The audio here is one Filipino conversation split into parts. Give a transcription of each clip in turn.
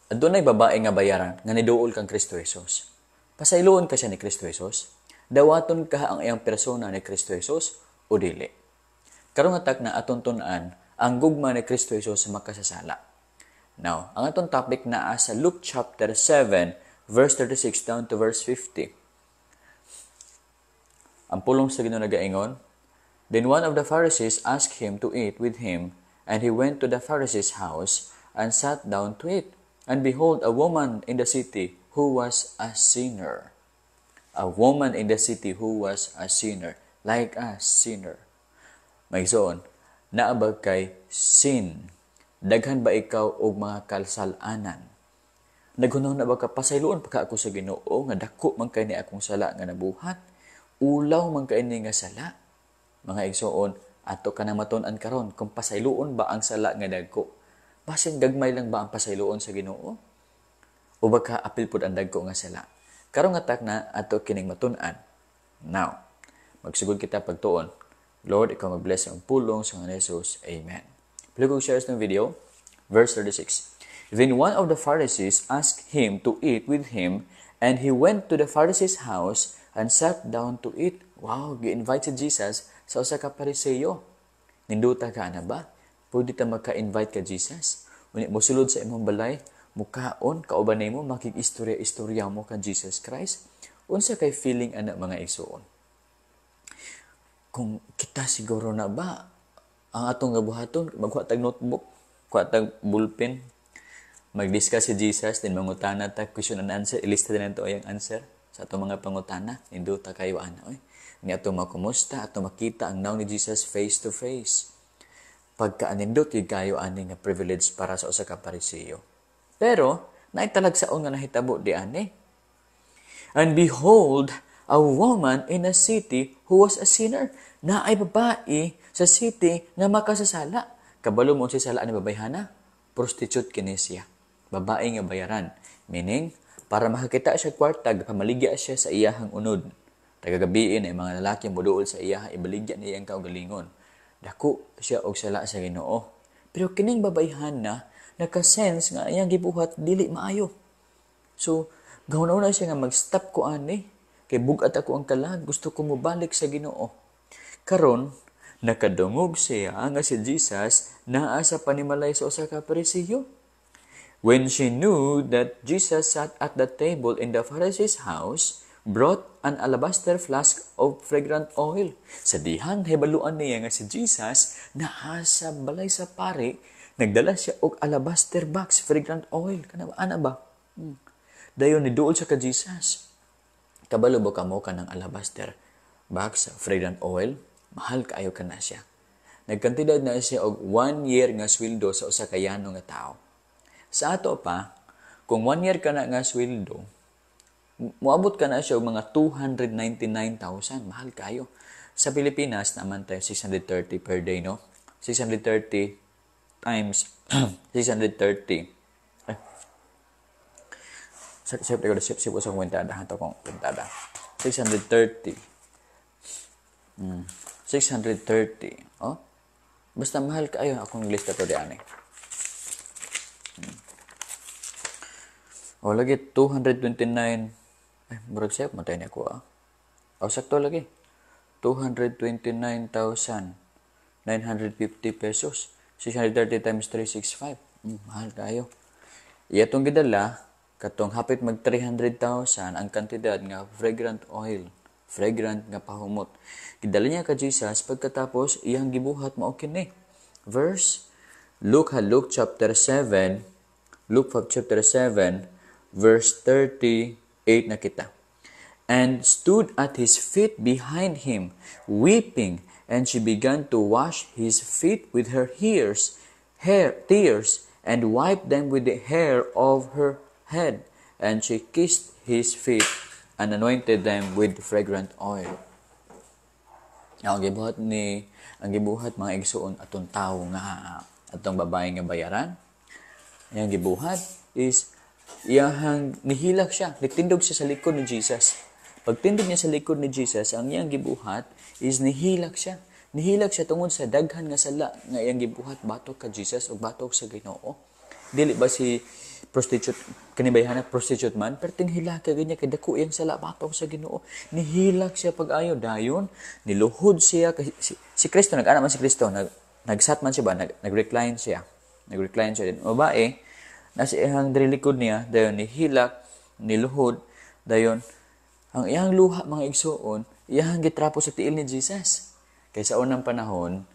Adunay babae nga bayaran nga niduol kang Kristo Jesus. Pasayloon ka siya ni Kristo Jesus. Dawaton ka ang iyang persona ni Kristo Jesus o dili. Karong atak na aton tun-an ang gugma ni Kristo Jesus sa makasasala. Now, ang atong topic naa sa Luke chapter 7 verse 36 down to verse 50. Ang pulong sa Ginoo nagaingon, Then one of the Pharisees asked him to eat with him, and he went to the Pharisee's house and sat down to eat. And behold, a woman in the city who was a sinner. A woman in the city who was a sinner, like a sinner. Maigsoon, naabag kay sin. Daghan ba ikaw og mga kalsalanan? Naghunaw na ba ka pasayloon pa ka ako sa Ginoo nga dako man kay ni akong sala nga nabuhat? Ulaw man kay ni nga sala? Mga igsoon, ato ka na matun-an karon kung pasayloon ba ang sala nga dagko? Basin gagmay lang ba ang pasayloon sa Ginoo? O baka apil pud ang dagko nga sala? Karong atak na ato kining matun-an. Now, magsugod kita pagtuon. Lord, ikaw mag-bless ang pulong sa ngalan ni Jesus. Amen. Please kung share ng video, verse 36. Then one of the Pharisees asked him to eat with him, and he went to the Pharisee's house and sat down to eat. Wow, gi-invite si Jesus sa usa ka Pariseo. Ninduta ka na ba? Pwede ta magka-invite ka Jesus. Unya mosulod sa imong balay, mukaon kauban nimo makig-istorya-istorya mo kan Jesus Christ. Unsa kay feeling ana mga igsoon? Kung kita siguro na ba ang atong gabuhaton, magkuha tag notebook, kuha tag ballpen, mag-discuss si Jesus, din mangutana ta question and answer, ilista din nato ang answer sa atong mga pangutana, ninduta kayo ana oy. Ni ato makumusta, ato makita ang naong ni Jesus face to face. Pagkaanindot yung kayo ani nga privilege para sa usa ka Pariseo. Pero, naitalagsaon nga nahitabo di ani. And behold, a woman in a city who was a sinner. Na ay babae sa city nga makasasala. Kabalo mo si sala ni babayhana, prostitute kini siya. Babae nga bayaran. Meaning, para makakita siya kwartag, pamaligya siya sa iyahang unod. Tagagabiin ay mga lalaki moduol sa iya, ibaligya niya ang kaugalingon. Dako siya og sala sa Ginoo. Pero kining babayhan na naka-sense nga iyang gibuhat dili maayo. So, gawon na siya nga mag-stop ko ani. Kay bugat ako ang kalag, gusto ko mobalik sa Ginoo. Karon, nakadungog siya nga si Jesus naa sa panimalay sa usa ka Pariseo. When she knew that Jesus sat at the table in the Pharisee's house, brought an alabaster flask of fragrant oil. Sa dihang hibaluan niya nga si Jesus naa sa balay sa pari, nagdala siya og alabaster box fragrant oil. Ana ba? Dayon ni duol siya ka Jesus. Kabalo ba kamo kanang alabaster box fragrant oil? Mahal kaayo kana siya. Nagkantidad na siya og 1 year nga sweldo sa usa ka yano nga tao. Sa ato pa, kung 1 year ka na nga sweldo, muabot ka na siya og mga 299,000. Mahal kayo. Sa Pilipinas, naman tayo 630 per day, no? 630 times 630. Siyempre ko, sip ko sa kwentada. Hato kong kwentada. 630. 630. Oh? Basta mahal kayo. Akong lista to diyan eh. O, lagi 229. Murag siya, matay niya ko O, sakto lagi. 229,950 pesos. 630 times 365. Mahal kayo. Iyatong gidala, katong hapit mag 300,000 ang kantidad nga fragrant oil. Fragrant nga pahumot. Gidala niya ka Jesus, pagkatapos, iyang gibuhat mao kini. Verse, Luke chapter 7, verse 38 na kita. And stood at his feet behind him, weeping, and she began to wash his feet with her tears, and wiped them with the hair of her head. And she kissed his feet, and anointed them with fragrant oil. Ang gibuhat mga igsuon atong tawo nga atong babae nga bayaran. Ang gibuhat is iyang nihilak siya, nagtindog siya sa likod ni Jesus. Pagtindog niya sa likod ni Jesus, ang iyang gibuhat is nihilak siya. Nihilak siya tungod sa daghan nga sala nga iyang gibuhat batok ka Jesus o batok sa Ginoo. Dili ba si prostitute, kanibayhana, prostitute man, perting hilak ka ganyan, kay dako iyang sala, batok sa Ginoo. Nihilak siya pag-ayo, dayon, niluhod siya, si Kristo, nag-ana man si Kristo, nagsat man siya ba, nag-recline siya. Nag-recline siya din. Babae, nasa iyang dirilikod niya, dayon, nihilak, niluhod, dayon, ang iyang luha, mga igsoon, iyang gitrapo sa tiil ni Jesus. Kaya sa unang panahon,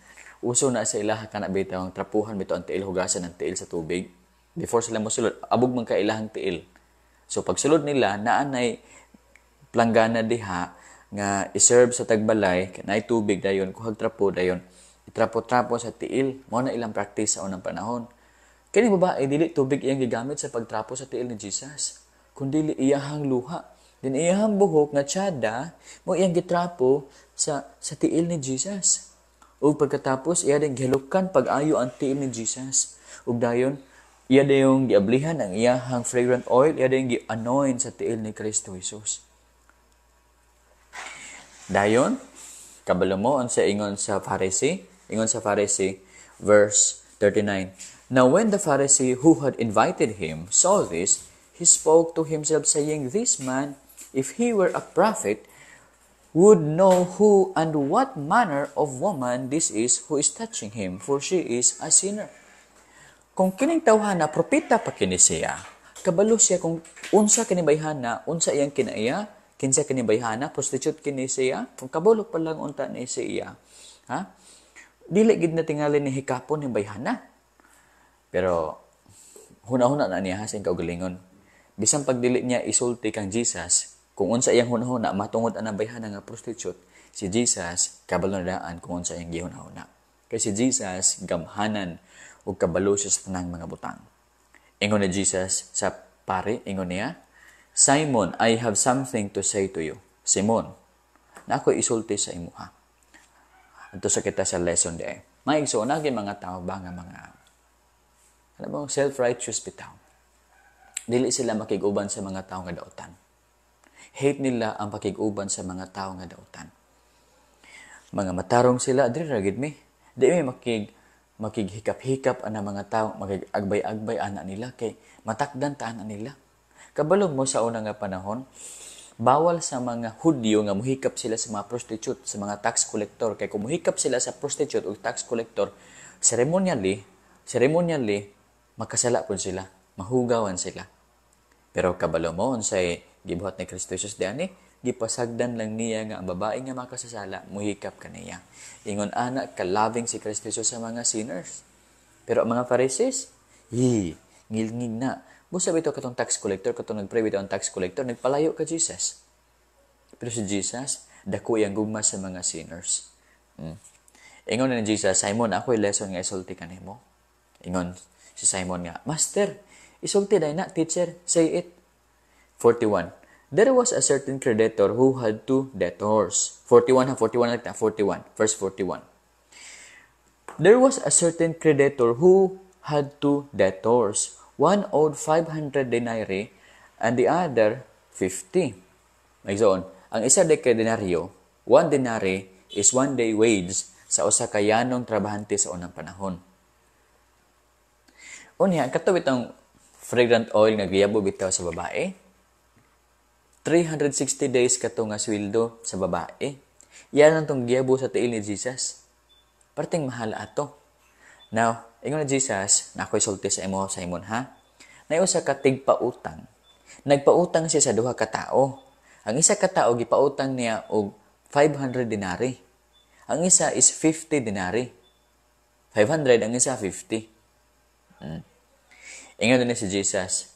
uso na sa ilaha ka na bitaw ang trapuhan bitaw ang tiil, hugasan ng tiil sa tubig. Before sila mosulod, abog man ka ilahang tiil. So pag sulod nila, naanay planggana diha nga iserve sa tagbalay, naay tubig dayon, kuhag trapo dayon, itrapo-trapo sa tiil. Mo na ilang practice sa unang panahon. Kini babae, dili tubig iyang gigamit sa pagtrapo sa tiil ni Jesus, kundi iyahang luha. Din iyahang buhok nga tiyada, mo iyang gitrapo sa tiil ni Jesus. Ug pagkatapos, iya din gihalukan pag-ayo ang tiil ni Jesus. Ug dayon, iya din yung giablihan ang iyahang fragrant oil, iya din gi-anoint sa tiil ni Kristo Jesus. Dayon, kabalo mo, sa ingon sa Pharisee, verse 39. Now when the Pharisee who had invited him saw this, he spoke to himself, saying, This man, if he were a prophet, would know who and what manner of woman this is who is touching him, for she is a sinner. Kung kining tawhana, propeta pa kini siya, kabalo siya kung unsa kinibayhana, unsa iyang kinaiya, kinsa kinibayhana, prostitute kini siya, kung kabalo pa lang unta ni siya, ha? Dili gid na tingali ni hikapon ni bayhana. Pero huna-huna na niya sa kaugalingon. Bisan pag dili niya isulti kang Jesus, kung unsa iyang hunahuna matungod ang bayhana nga prostitute, si Jesus kabalo na daan kung unsa iyang gihunahuna. Kay si Jesus gamhanan ug kabalo siya sa tanang mga butang. Ingon ni Jesus sa pare, ingon niya, Simon, I have something to say to you. Simon, na ako isulti sa imuha. Adto sa kita sa lesson di ay. Maigsoon na mga tao ba nga mga self-righteous bitaw. Dili sila makiguban sa mga tao nga daotan. Hate nila ang pakiguban sa mga tao nga daotan. Mga matarong sila, dili ra gid mi. Di mi makighikap-hikap ana mga tao, makiagbay-agbay ana nila kay matakdan ta ana nila. Kabalog mo sa una nga panahon, bawal sa mga Hudyo nga muhikap sila sa mga prostitute, sa mga tax collector. Kay kung muhikap sila sa prostitute o tax collector, ceremonially, makasala po sila, mahugawan sila. Pero kabalo mo, unsay gibuhat ni Kristo Jesus diani, gipasagdan lang niya nga ang babae nga makasasala, muhikap kaniya. Ingon ana, kalabing si Kristo Jesus sa mga sinners. Pero ang mga Pharisees, ngilngig na. Busa bito katong tax collector, katong nagpray bito ang tax collector, nagpalayo ka Jesus. Pero si Jesus, dako iyang gugma sa mga sinners. Ingon na ni Jesus, Simon, ako'y lesson nga isulti kanimo. Ingon si Simon nga, Master, isulti day na, teacher, say it. 41. There was a certain creditor who had 2 debtors. 41, verse 41. There was a certain creditor who had 2 debtors. One owed 500 denarii and the other 50. Magsoon, ang isa de kay denaryo, 1 denarii is 1 day wage sa usa ka yanong trabahante sa unang panahon. Unya, katawit ang fragrant oil nga giyabo bitaw sa babae. 360 days kato nga sweldo sa babae. Yan ang tong giyabo sa tiil ni Jesus. Parting mahal ato. Now, ingon ni Jesus, na ako'y sulti sa imo, Simon, ha? Na usa ka tigpautang. Nagpautang siya sa duha ka tao. Ang isa ka tao, gipautang niya og 500 denarii. Ang isa is 50 denarii. 500, ang isa 50. Ingon din si Jesus,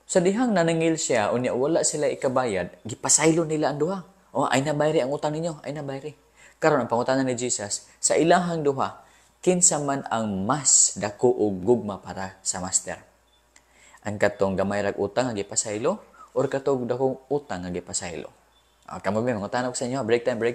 sa dihang nanangil siya, unya wala sila ikabayad, gipasaylo nila ang duha. O, ay nabayri ang utang ninyo, ay nabayri. Karon ang pangutanan ni Jesus, sa ilahang duha, kinsa man ang mas dako og gugma para sa master? Ang katong gamay rag utang nga gipasaylo or katong dakong utang nga gipasaylo? Kamo ba mangutan ko sa inyo, break time.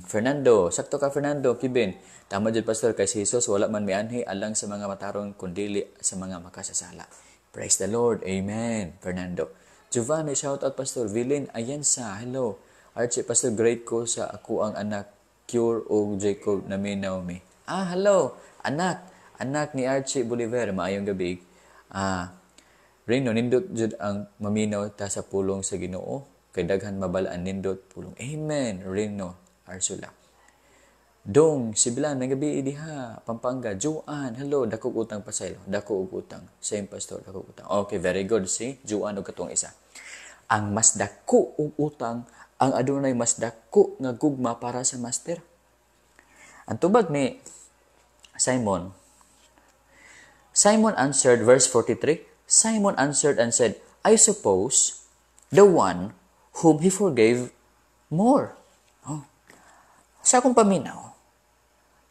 Fernando, sakto ka Fernando, Kibin. Tama dyan, Pastor, kay si Jesus, wala man mianhi alang sa mga matarong kundili sa mga makasasala. Praise the Lord. Amen. Fernando. Giovanni, shout out, Pastor. Vilin, Ayensa, hello. Archie, Pastor, great ko sa ako ang anak, Cure o Jacob na may Naomi. Hello, anak. Anak ni Archie Bolivar, maayong gabi. Rino, nindot jud ang maminaw ta sa pulong sa Ginoo. Kay daghan mabalaan nindot pulong. Amen. Rino Arsula. Dong, Siblan, ng gabi diha, Pampanga, Juan, hello, dako utang pasaylo, dako utang, same pastor, dako utang. Okay, very good, see, Juan og katong isa. Ang mas dako og utang, ang adunay mas dako nga gugma para sa master. Ang tubag ni Simon answered, verse 43, Simon answered and said, I suppose the one whom he forgave more. Oh. Sa akong paminaw,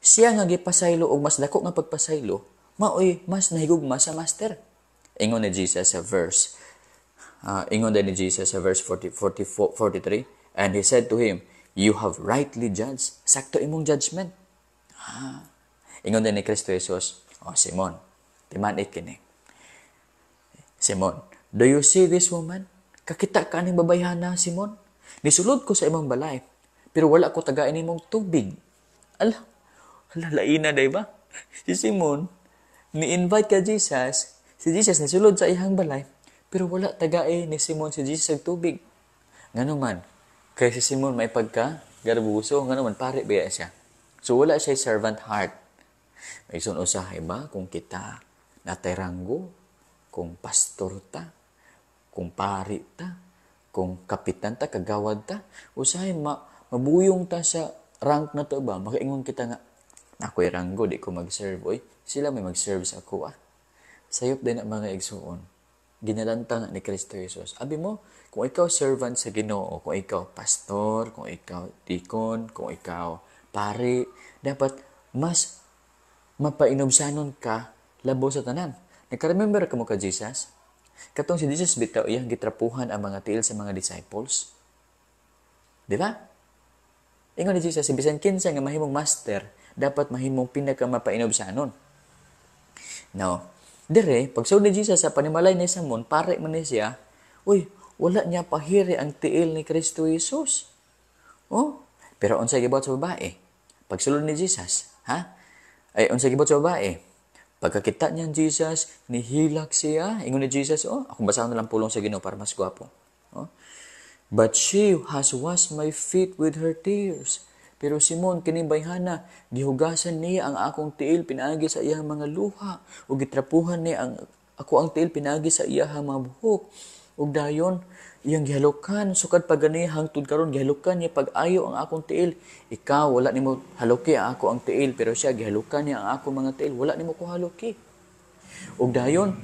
siya nga gipasaylo og mas dako nga pagpasaylo, maoy mas nahigugma sa master. Ingon ni Jesus sa verse 43, and he said to him, you have rightly judged. Sakto imong judgment. Ingon din ni Kristo Jesus, Simon, timan kini. Simon, do you see this woman? Kakita ka ning babayhana, Simon? Nisulod ko sa imong balay, pero wala ko tagain imong tubig. Laina, day ba? Si Simon, ni-invite ka Jesus. Si Jesus nasulod sa iyang balay, pero wala tagay ni Simon si Jesus ang tubig. Nga naman, kay si Simon may pagka garbuso, nga naman, pare ba siya. So wala siya servant heart. May usahay ba kung kita natay ranggo, kung pastor ta, kung pari ta, kung kapitan ta, kagawad ta, usahay mabuyong ta sa rank na to ba, makaingon kita nga, ako'y ranggo, di ko mag-serve. Oy, sila may mag-serve sa ako. Sayop din ang mga igsuon. Ginalanta ni Kristo Jesus. Abi mo, kung ikaw servant sa Ginoo, kung ikaw pastor, kung ikaw deacon, kung ikaw pari, dapat mas mapainobsanon ka labo sa tanan. Nagka-remember ka mo ka Jesus? Katong si Jesus bitaw iyang gitrapuhan ang mga tiil sa mga disciples. Di ba? Ingon ni Jesus, si bisan kinsa nga mahimong master, dapat mahimong pinakamapainobsanon. Now, dire, pag ni Jesus sa panimalay ni Simon, pare man ni siya, uy, wala niya pahiri ang tiil ni Kristo Jesus. Pero unsay gibot sa babae? Pag sulod ni Jesus, unsay gibot sa babae? Pagkakita niya Jesus, nihilak siya. Ingon ni Jesus, akong basahan na lang pulong sa Ginoo para mas gwapo. But she has washed my feet with her tears. Pero Simon, kinibayhana, gihugasan niya ang akong tiil pinaagi sa iyang mga luha. O gitrapuhan niya ako ang tiil pinaagi sa iyang mga buhok. O dayon, iyang gihalukan, sukad pagani hangtod karon gihalukan niya pag-ayo ang akong tiil. Ikaw, wala nimo haluki ang ako ang tiil, pero siya gihalukan niya ang akong mga tiil. Wala nimo ko haluki. O dayon,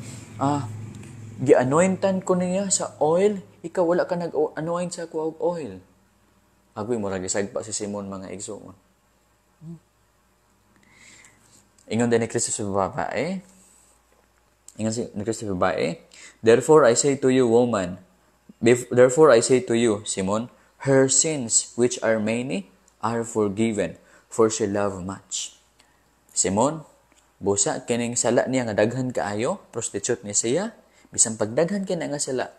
gi-anointan ko niya sa oil. Ikaw, wala ka nag-anoint sa ako oil. Agoy mo ragisag pa si Simon mga igsoon. Ingon din ni Kristo sa babae. Therefore I say to you, woman, therefore I say to you, Simon, her sins, which are many, are forgiven, for she loved much. Simon, busa kining sala niya nga daghan kaayo, prostitute ni siya, bisan pagdaghan kina nga sala,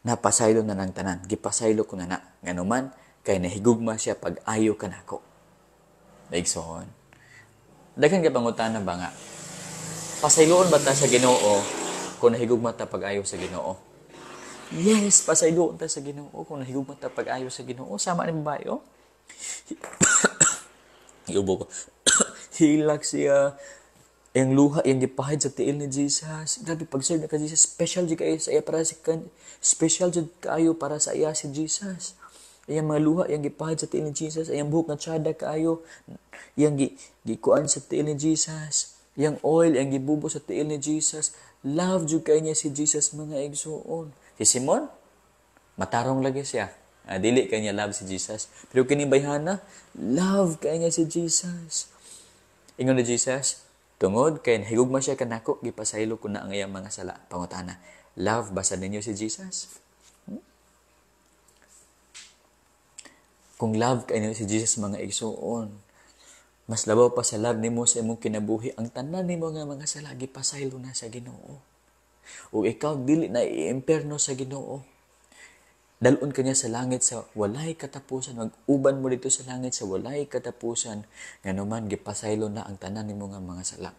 napasaylo na ng tanan, gipasaylo ko na nganuman, kay nahigugma siya pag ayo ka nako. Daigsoon. Daghan ka pangutana ba nga? Pasayloon ba ta sa Ginoo kung nahigugma ta pag ayo sa Ginoo? Yes, pasayloon ta sa Ginoo kung nahigugma ta pag ayo sa Ginoo. Sama ni babae, Iubo ko. Hilak siya. Ang luha, yung gipahid sa tiil ni Jesus. Grabe, pag-serve na ka Jesus, special dyan kayo sa iya para sa special dyan kayo para sa iya si Jesus. Ayang mga luha, yung gipahid sa tiil ni Jesus. Ayang buhok na tsada kayo. Yung gikuan sa tiil ni Jesus. Yung oil, yung gibubo sa tiil ni Jesus. Love dyan kayo niya si Jesus, mga igsuon. Si Simon, matarong lagi siya. Dili kanya love si Jesus. Pero kinibayhana, love kayo niya si Jesus. Ingon ni Jesus, tungod kay nahigugma siya kanako, gipasaylo ko na ang iyang mga sala. Pangutana, love ba sa ninyo si Jesus? Kung love kayo si Jesus, mga igsuon, mas labaw pa sa love nimo sa imong kinabuhi, ang tanan nimo nga mga sala, gipasaylo na sa Ginoo. O ikaw, dili na i-imperno sa Ginoo. Dalon kanya sa langit sa walay katapusan. Mag-uban mo dito sa langit sa walay katapusan. Nga naman, gipasaylo na ang tanan nimo nga mga sala.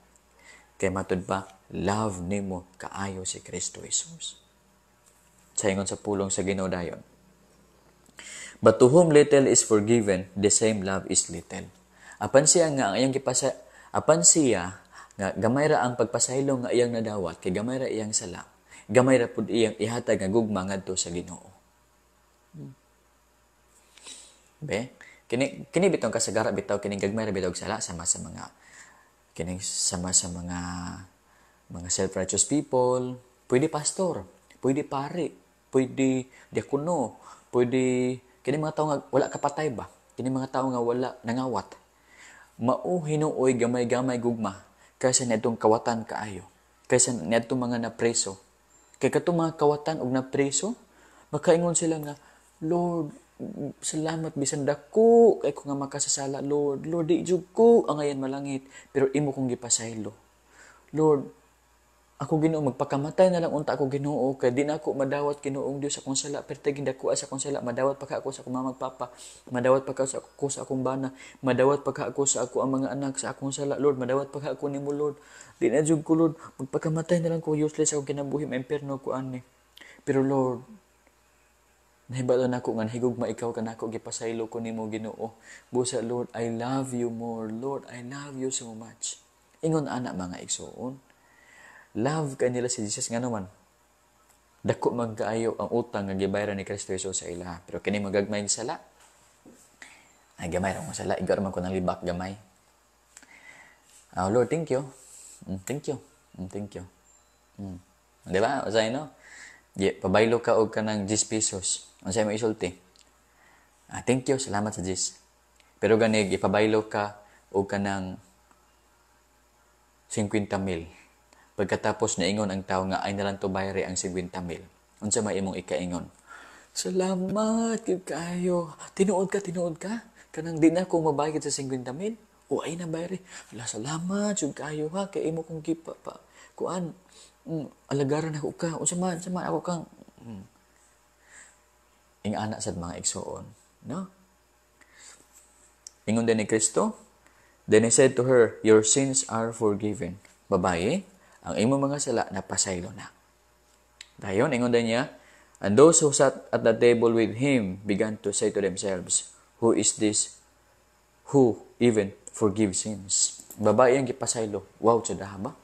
Kay matud pa, love nimo kaayo si Kristo Jesus. Saingon sa pulong sa Ginoo dayon. But to whom little is forgiven, the same love is little. Apan siya nga gamay ra ang pagpasaylo nga iyang nadawat kay gamay ra iyang sala. Gamay ra pud iyang ihatag nga gugma ngadto sa Ginoo. Be, kini bitong kasagara bitaw kining gagmay ra bitaw sala sama sa mga self-righteous people, pwede pastor, pwede pari, pwede diakono, pwede kini mga tawo nga wala kapatay ba? Kini mga tawo nga wala nangawat. Mao hinuoy gamay-gamay gugma kaysa niadtong kawatan kaayo. Kaysa niadtong mga napreso. Kay katong mga kawatan og napreso, makaingon sila nga, Lord, salamat bisan dako kay ko nga makasasala, Lord. Lord, di jud ko ang ayan malangit, pero imo kong gipasaylo. Lord, ako Ginoo magpakamatay na lang unta ako Ginoo kay di na ako madawat Ginoong Dios sa akong sala perti gindako sa akong sala madawat pa ka ako sa akong mama papa madawat pa ka sa ako sa akong bana madawat pa ka ako sa ako ang mga anak sa akong sala Lord madawat pa ka ako nimo Lord di na jud ko Lord magpakamatay na lang ko useless ako kinabuhi maimperno ko ani pero Lord nahibalo na ako nga higugma ikaw kanako gipasaylo ko nimo Ginoo busa Lord I love you more Lord I love you so much ingon ana mga igsoon. Love kay nila si Jesus nga naman. Dako man kaayo ang utang nga gibayaran ni Kristo Jesus sa ila. Pero kini magagmay sala. Ay gamay ra mo sala, igar man ko nang libak gamay. Oh Lord, thank you. Thank you. Thank you. Di ba? Usay no? Pabaylo ka og kanang 10 pesos. Unsay mo isulti? Thank you, salamat sa 10. Pero gani ipabaylo ka og kanang 50,000. Pagkatapos naingon ang tao nga ay nalang to bayari ang 50,000. Unsa may imong ikaingon? Salamat gyud kayo. Tinuod ka. Kanang di na ko mabayad sa 50,000. O ay na bayari. Ala salamat gyud kayo ha kay imo kong gipa pa. Kuan alagaran ako ka. Unsa man ako kang ing anak sad mga igsoon, no? Ingon din ni Kristo, then he said to her, your sins are forgiven. Babaye, ang imo mga sala napasaylo na. Dayon ingon din niya, and those who sat at the table with him began to say to themselves, who is this who even forgives sins? Babae ang gipasaylo. Wow, tsudaha ba?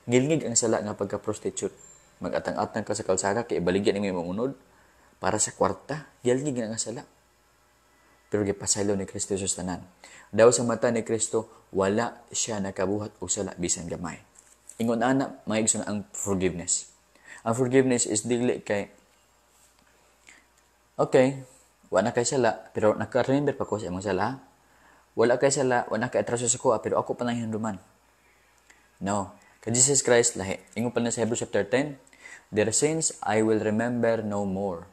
Ngilngig ang sala nga pagka-prostitute. Mag-atang-atang ka sa kalsada kay ibaligyan nimo imong unod para sa kwarta. Ngilngig nga sala. Pero gipasaylo ni Kristo Jesus tanan. Daw sa mata ni Kristo, wala siya nakabuhat og sala bisan gamay. Ingon ana mga igsoon ang forgiveness. Ang forgiveness is dili kay okay, wala kay sala pero naka-remember pa ko sa imong sala. Wala kay sala, wala kay atraso sa ko pero ako pa nang hinduman. No, kay Jesus Christ lahi. Ingon pa na sa Hebrews chapter 10, their sins I will remember no more.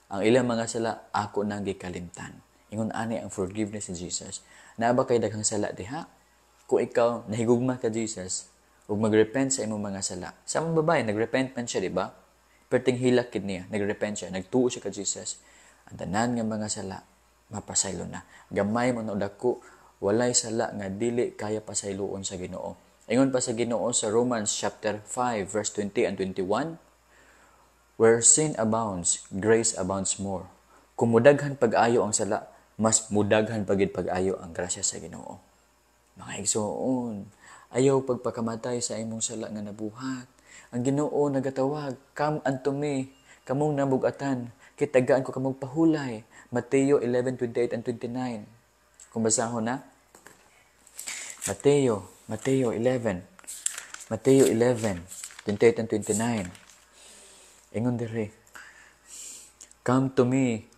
Ang ilang mga sala ako nang gikalimtan. Ingon ani ang forgiveness ni Jesus. Naa ba kay daghang sala diha? Kung ikaw nahigugma ka Jesus, ug magrepent sa imong mga sala. Sa mga babae, nagrepent man siya, di ba? Perting hilakid niya, nagrepent siya, nagtuo siya ka Jesus. Ang tanan nga mga sala, mapasaylo na. Gamay mo na dako, walay sala nga dili kaya pasayloon sa Ginoo. Ingon pa sa Ginoo sa Romans chapter 5, verse 20 and 21, where sin abounds, grace abounds more. Kung mudaghan pag-ayo ang sala, mas mudaghan pagid pag-ayo ang grasya sa Ginoo. Mga igsoon, ayaw pagpakamatay sa imong sala nga nabuhat. Ang Ginoo nagatawag, come unto me, kamong nabugatan, kay tagaan ko kamong pahulay. Mateo 11:28 and 29. Kung basahon na, Mateo 11:28 and 29. Ingon diri, come to me,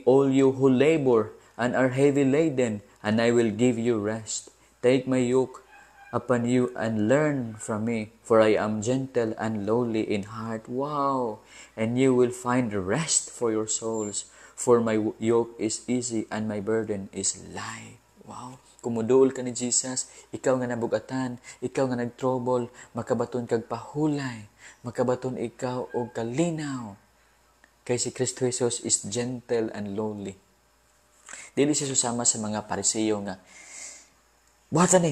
all you who labor and are heavy laden, and I will give you rest. Take my yoke upon you and learn from me, for I am gentle and lowly in heart. Wow! And you will find rest for your souls, for my yoke is easy and my burden is light. Wow! Kumuduol ka ni Jesus, ikaw nga nabugatan, ikaw nga nagtrouble, makabaton kag pahulay, makabaton ikaw og kalinaw. Kay si Kristo Jesus is gentle and lowly. Dili siya susama sa mga Pariseo nga, buhatan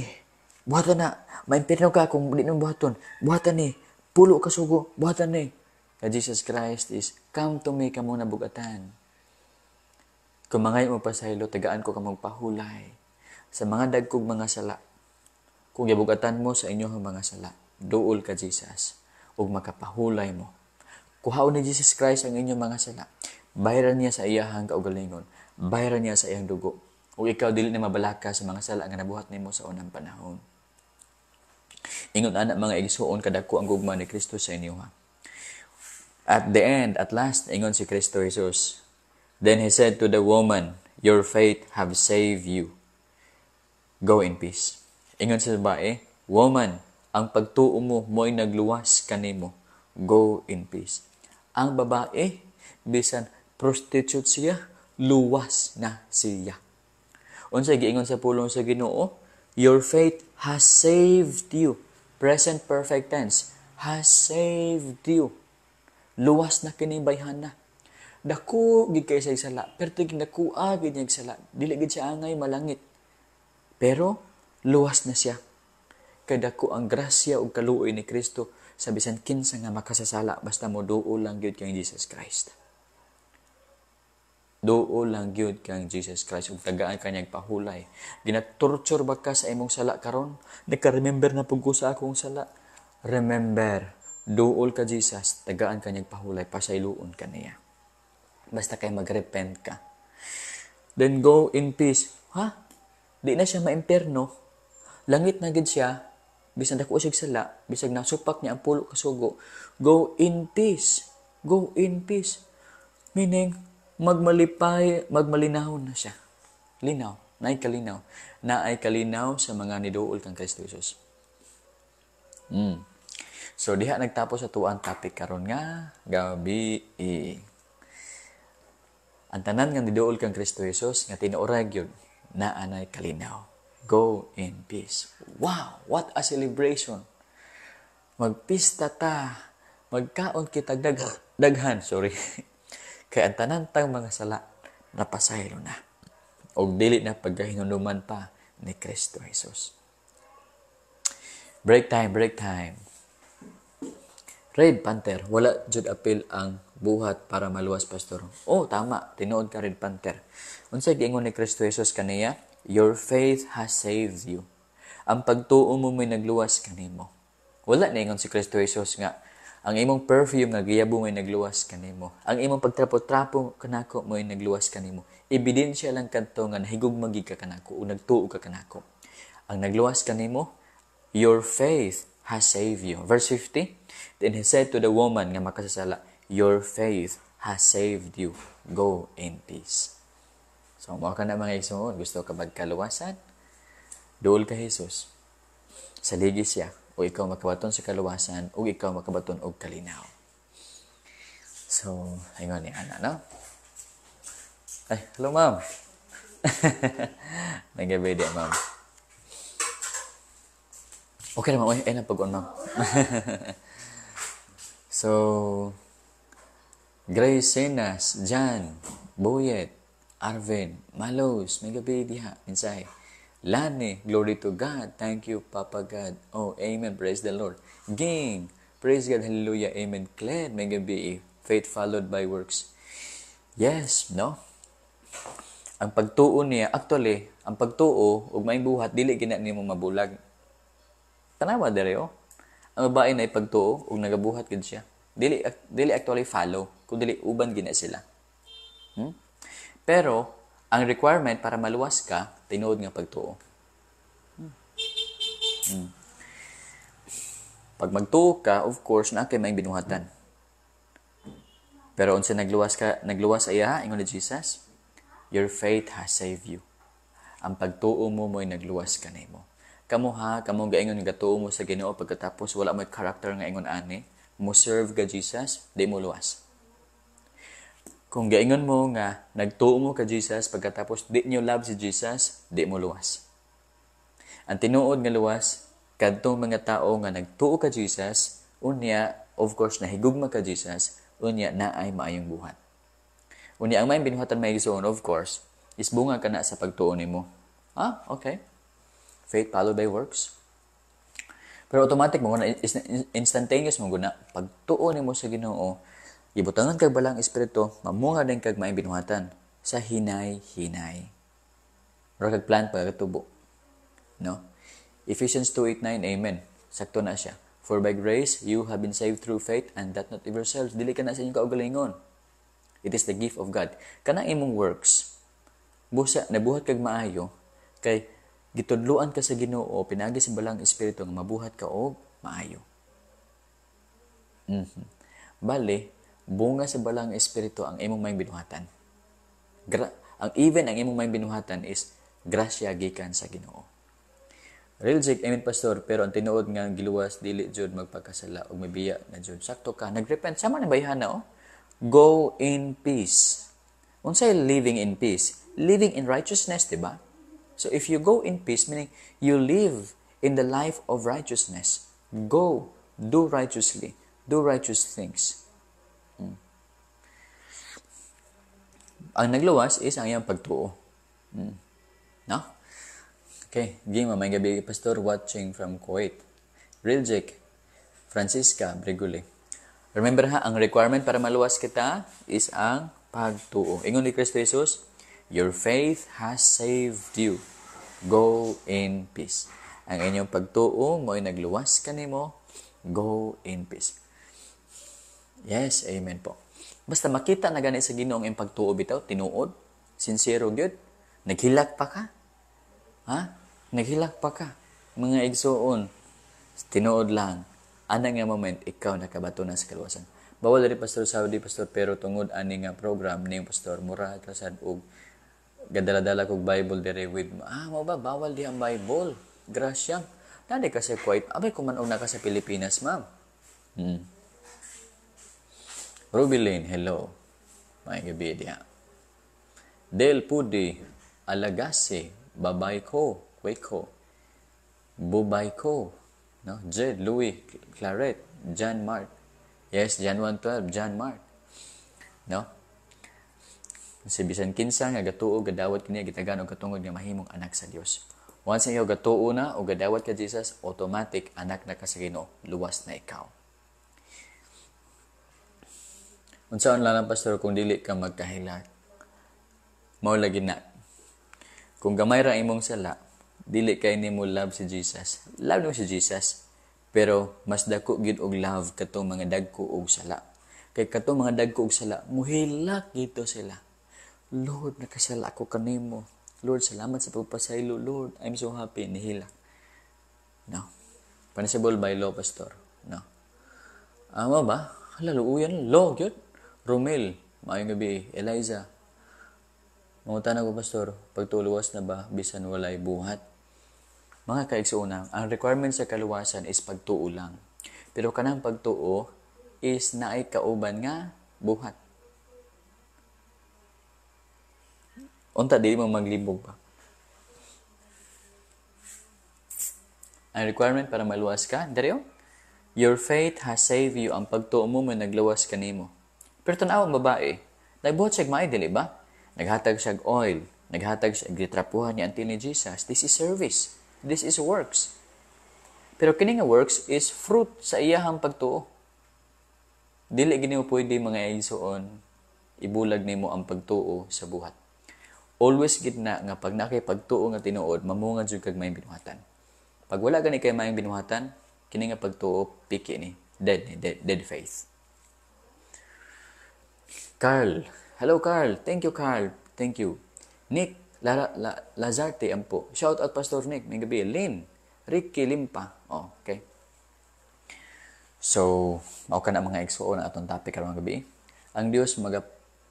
Buhatan na. Maimpirno ka kung di mo buhaton. Buhatan ni. Pulo ka sugo. Buhatan ni. Kaya Jesus Christ is, come to me ka muna bugatan. Kung mangay mo pasaylo, tagaan ko ka magpahulay sa mga dagkog mga sala. Kung gibugatan mo sa inyong mga sala, duol ka Jesus, ug makapahulay mo. Kuhaon ni Jesus Christ ang inyong mga sala. Bayaran niya sa iyahang kaugalingon. Bayaran niya sa iyang dugo. Ug ikaw dili na mabalaka sa mga sala nga nabuhat nimo sa unang panahon. Ingon ana mga igsuon kadako ang gugma ni Kristo sa inyo ha. At the end, at last, ingon si Kristo Jesus. Then he said to the woman, your faith have saved you. Go in peace. Ingon sa babae, woman, ang pagtuo mo mo'y nagluwas kanimo. Go in peace. Ang babae, bisan prostitute siya, luwas na siya. Unsay giingon sa pulong sa Ginoo, your faith has saved you. Present perfect tense, has saved you. Luwas na kini bayhana. Dako gid kay sa sala, pero tig nakuha gid niya sala. Dili gid siya angay malangit. Pero luwas na siya. Kay dako ang grasya ug kaluoy ni Kristo sa bisan kinsa nga makasasala basta mo duol lang gyud kay Jesus Christ. Duol lang gyud kang Jesus Christ ug tagaan kanyang pahulay. Ginatorture ba ka sa imong sala karon? Naka-remember na pud ko sa akong sala. Remember, duol ka Jesus, tagaan kanyang pahulay, pasayloon ka niya. Basta kay magrepent ka. Then go in peace. Ha? Di na siya maimperno. Langit na gid siya. Bisan dako sig sala, bisag nasupak niya ang pulo ka sugo. Go in peace. Go in peace. Meaning, magmalinaw na siya. Linaw. Naay kalinaw. Naay kalinaw sa mga niduol kang Kristo Jesus. So, diha nagtapos sa tuwang topic karon nga gabi. Ang tanan nga niduol kang Kristo Jesus nga tinuorag yun na anay kalinaw. Go in peace. Wow! What a celebration! Magpista ta. Magkaon kita daghan. Sorry. Kaya ang tanan tang mga sala napasaylo na. O dili na pagkahinunuman pa ni Kristo Jesus. Break time. Red Panther, wala jud apil ang buhat para maluwas, pastor. Oh, tama, tinuod ka Red Panther. Unsay giingon ni Kristo Jesus kaniya? Your faith has saved you. Ang pagtuo mo may nagluwas kanimo. Wala na ingon si Kristo Jesus nga ang imong perfume nga giyabo may nagluwas kanimo. Ang imong pagtrapo-trapo kanako may nagluwas kanimo. Ebidensya lang kadto nga nahigugma gid ka kanako o nagtuo ka kanako. Ang nagluwas kanimo, your faith has saved you. Verse 50, then he said to the woman nga makasasala, your faith has saved you. Go in peace. So, mga ka na mga igsoon, gusto ka magkaluwasan? Duol ka Jesus. Saligi siya, o ikaw makabaton sa kaluwasan, o ikaw makabaton og kalinaw. So, ingon ni Ana, no? Ay, hello ma'am. Nagabi di, ma'am. Okay na, ma'am. Ay, napag-on, ma'am. So, Grace Senas, Jan, Boyet, Arvin, Malos, may gabi diha, minsay. Lani, glory to God. Thank you, Papa God. Oh, amen. Praise the Lord. Ging, praise God. Hallelujah. Amen. Claire, may gabi. Faith followed by works. Yes, no? Ang pagtuo niya, actually, ang pagtuo, ug maing buhat, dili gina nimo mabulag. Tanawa dere, oh. Ang babae na ipagtuo, ug nagabuhat gid siya. Dili actually follow, kung dili uban gina sila. Pero, ang requirement para maluwas ka, tinuod nga pagtuo. Pag magtuo ka, of course, na kay may binuhatan. Pero unsa nagluwas iya, ingon ni Jesus, your faith has saved you. Ang pagtuo mo mo'y nagluwas kanimo. Kamo gaingon nga tuo mo sa Ginoo pagkatapos wala mo'y character nga ingon ani, mo serve ka Jesus, di mo luwas. Kung gaingon mo nga nagtuo mo ka Jesus pagkatapos di nyo love si Jesus, di mo luwas. Ang tinuod nga luwas kadtong mga tao nga nagtuo ka Jesus, unya of course nahigugma ka Jesus, unya naay maayong buhat. Unya ang may binuhatan may igsoon, of course, is bunga ka na sa pagtuo nimo. Okay. Faith followed by works. Pero automatic mo na instantaneous mo guna pagtuo nimo sa Ginoo, gibutangan kag balang espiritu, mamunga din kag maayong binuhatan sa hinay-hinay. Mura kag plan pagkatubo. No? Ephesians 2:8-9, amen. Sakto na siya. For by grace you have been saved through faith, and that not of yourselves. Dili ka na sa inyong kaugalingon. It is the gift of God. Kanang imong works, busa nabuhat kag maayo, kay gitudloan ka sa Ginoo, pinagi sa balang espiritu nga mabuhat ka og maayo. Bale, bunga sa balang espiritu ang imong may binuhatan. Ang imong may binuhatan is grasya gikan sa Ginoo. Real Jake, amen pastor, pero ang tinuod nga giluwas dili jud magpakasala og mabiya na jud. Sakto ka, nagrepent sama na bayhan na Go in peace. Unsay living in peace? Living in righteousness, di ba? So if you go in peace, meaning you live in the life of righteousness. Go, do righteously, do righteous things. Ang nagluwas is ang iyang pagtuo. No? Okay, Gima, may gabi pastor watching from Kuwait. Real Jake, Francisca Breguli. Remember ha, ang requirement para maluwas kita is ang pagtuo. Ingon ni Kristo Jesus, your faith has saved you. Go in peace. Ang inyong pagtuo mo ay nagluwas kanimo. Go in peace. Yes, amen po. Basta makita na gani sa Ginoo ang pagtuo bitaw, tinuod, sincero gyud, naghilak pa ka. Ha? Naghilak pa ka. Mga igsuon, tinuod lang. Ana nga moment, ikaw nakabato na sa kaluwasan. Bawal diri Pastor Saudi, Pastor, pero tungod ani nga program ni Pastor, mura klasad og gadala-dala kog Bible diri with, mo ba, bawal di ang Bible. Grasya. Nadi kasi quite, abay kumanog na ka sa Pilipinas, ma'am. Ruby Lane, hello. May gabi diya. Del Pudi, Alagasi, Babay ko, Waco, Bubay ko, no? Jed, Louis, Claret, John Mark. Yes, John 1:12, John Mark. No? Si bisan kinsa nga gatuo gadawat kini gitagan og katungod nga mahimong anak sa Dios. Once iyo gatuo na o gadawat ka Jesus, automatic anak na ka sa Ginoo, luwas na ikaw. Unsaon lang pastor kung dili ka magkahilak? Mao lagi na. Kung gamay ra imong sala, dili kay nimo love si Jesus. Love mo si Jesus, pero mas dako gyud og love katong mga dagko og sala. Kay katong mga dagko og sala, muhilak gito sila. Lord, nakasala ako kanimo. Lord, salamat sa pagpasaylo. Lord, I'm so happy. Nihilak. No. Punishable by law, pastor. No. Ama ba? Halaluuyan. Law, yun. Romel. Maayong gabi. Eliza. Mangutan ako, pastor. Pagtuluwas na ba, bisan walay buhat? Mga kaigsuunang, ang requirement sa kaluwasan is pagtuo lang. Pero kanang pagtuo is naay kauban nga buhat. Unta, di mo maglibog pa. Ang requirement para maluwas ka, daryo, your faith has saved you. Ang pagtuo mo may nagluwas kanimo. Pero tanawang babae, nagbuhat siya maay, dili ba? Naghatag siya oil, naghatag siya, gitrapuhan niya until ni Jesus. This is service. This is works. Pero kini nga works is fruit sa iyahang pagtuo. Dili gini mo pwede mga igsoon, ibulag nimo ang pagtuo sa buhat. Always gitna nga pag nakay pagtuo nga tinuod, mamungad jud kag may binuhatan. Pag wala gani kay may binuhatan, kini nga pagtuo piki ni dead faith. Carl, hello Carl. Thank you Carl. Thank you. Nick Lazarte ampo. Shout out Pastor Nick. May gabi. Lynn. Ricky Limpa. Oh, okay. So, mao ka na mga igsuon na atong topic karong gabi. Ang Dios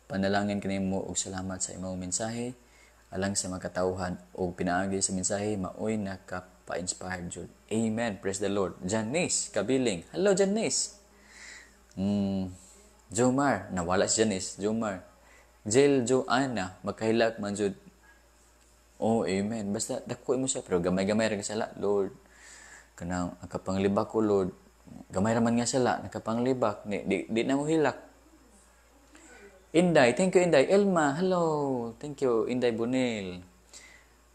panalangin kanimo og salamat sa imong mensahe alang sa makatawhan o pinaagi sa mensahe maoy nakapa-inspired jud. Amen. Praise the Lord. Janice Kabiling. Hello Janice. Jomar, nawala si Janice. Jomar. Jill Joanna, makahilak man jud. Oh, amen. Basta dako mo siya pero gamay-gamay ra sala, Lord. Kanang akapanglibak ko, Lord. Gamay ra man nga sala, nakapanglibak. Di na mo hilak. Inday, thank you Inday. Elma, hello. Thank you Inday Bunil.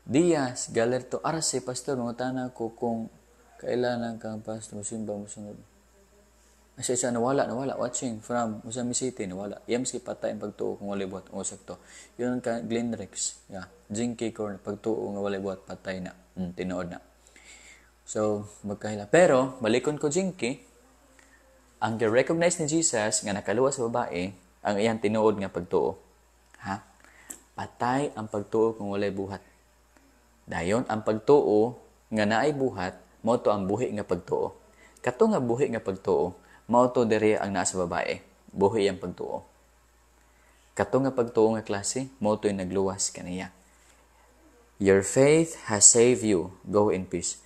Diaz, Galerto, Arce, Pastor, mangutana ko kung Kailangan kang pastor, musimba, musunod. Kasi isa nawala, watching from Usami City, nawala. Iyam si patay ang pagtuo kung wala buhat ang usak to. Yun ka, Glenrex, yeah. Jinky Corn, pagtuo nga wala buhat, patay na. Tinood na. So, magkahila. Pero, balikon ko Jinky, ang recognize ni Jesus nga nakaluwas sa babae, ang iyang tinuod nga pagtuo. Ha? Patay ang pagtuo kung wala buhat. Dayon, ang pagtuo nga naay buhat, mao to ang buhi nga pagtuo. Kato nga buhi nga pagtuo, mao to diri ang naa sa babae. Buhi ang pagtuo. Kato nga pagtuo nga klase, mao to yung nagluwas kaniya. Your faith has saved you. Go in peace.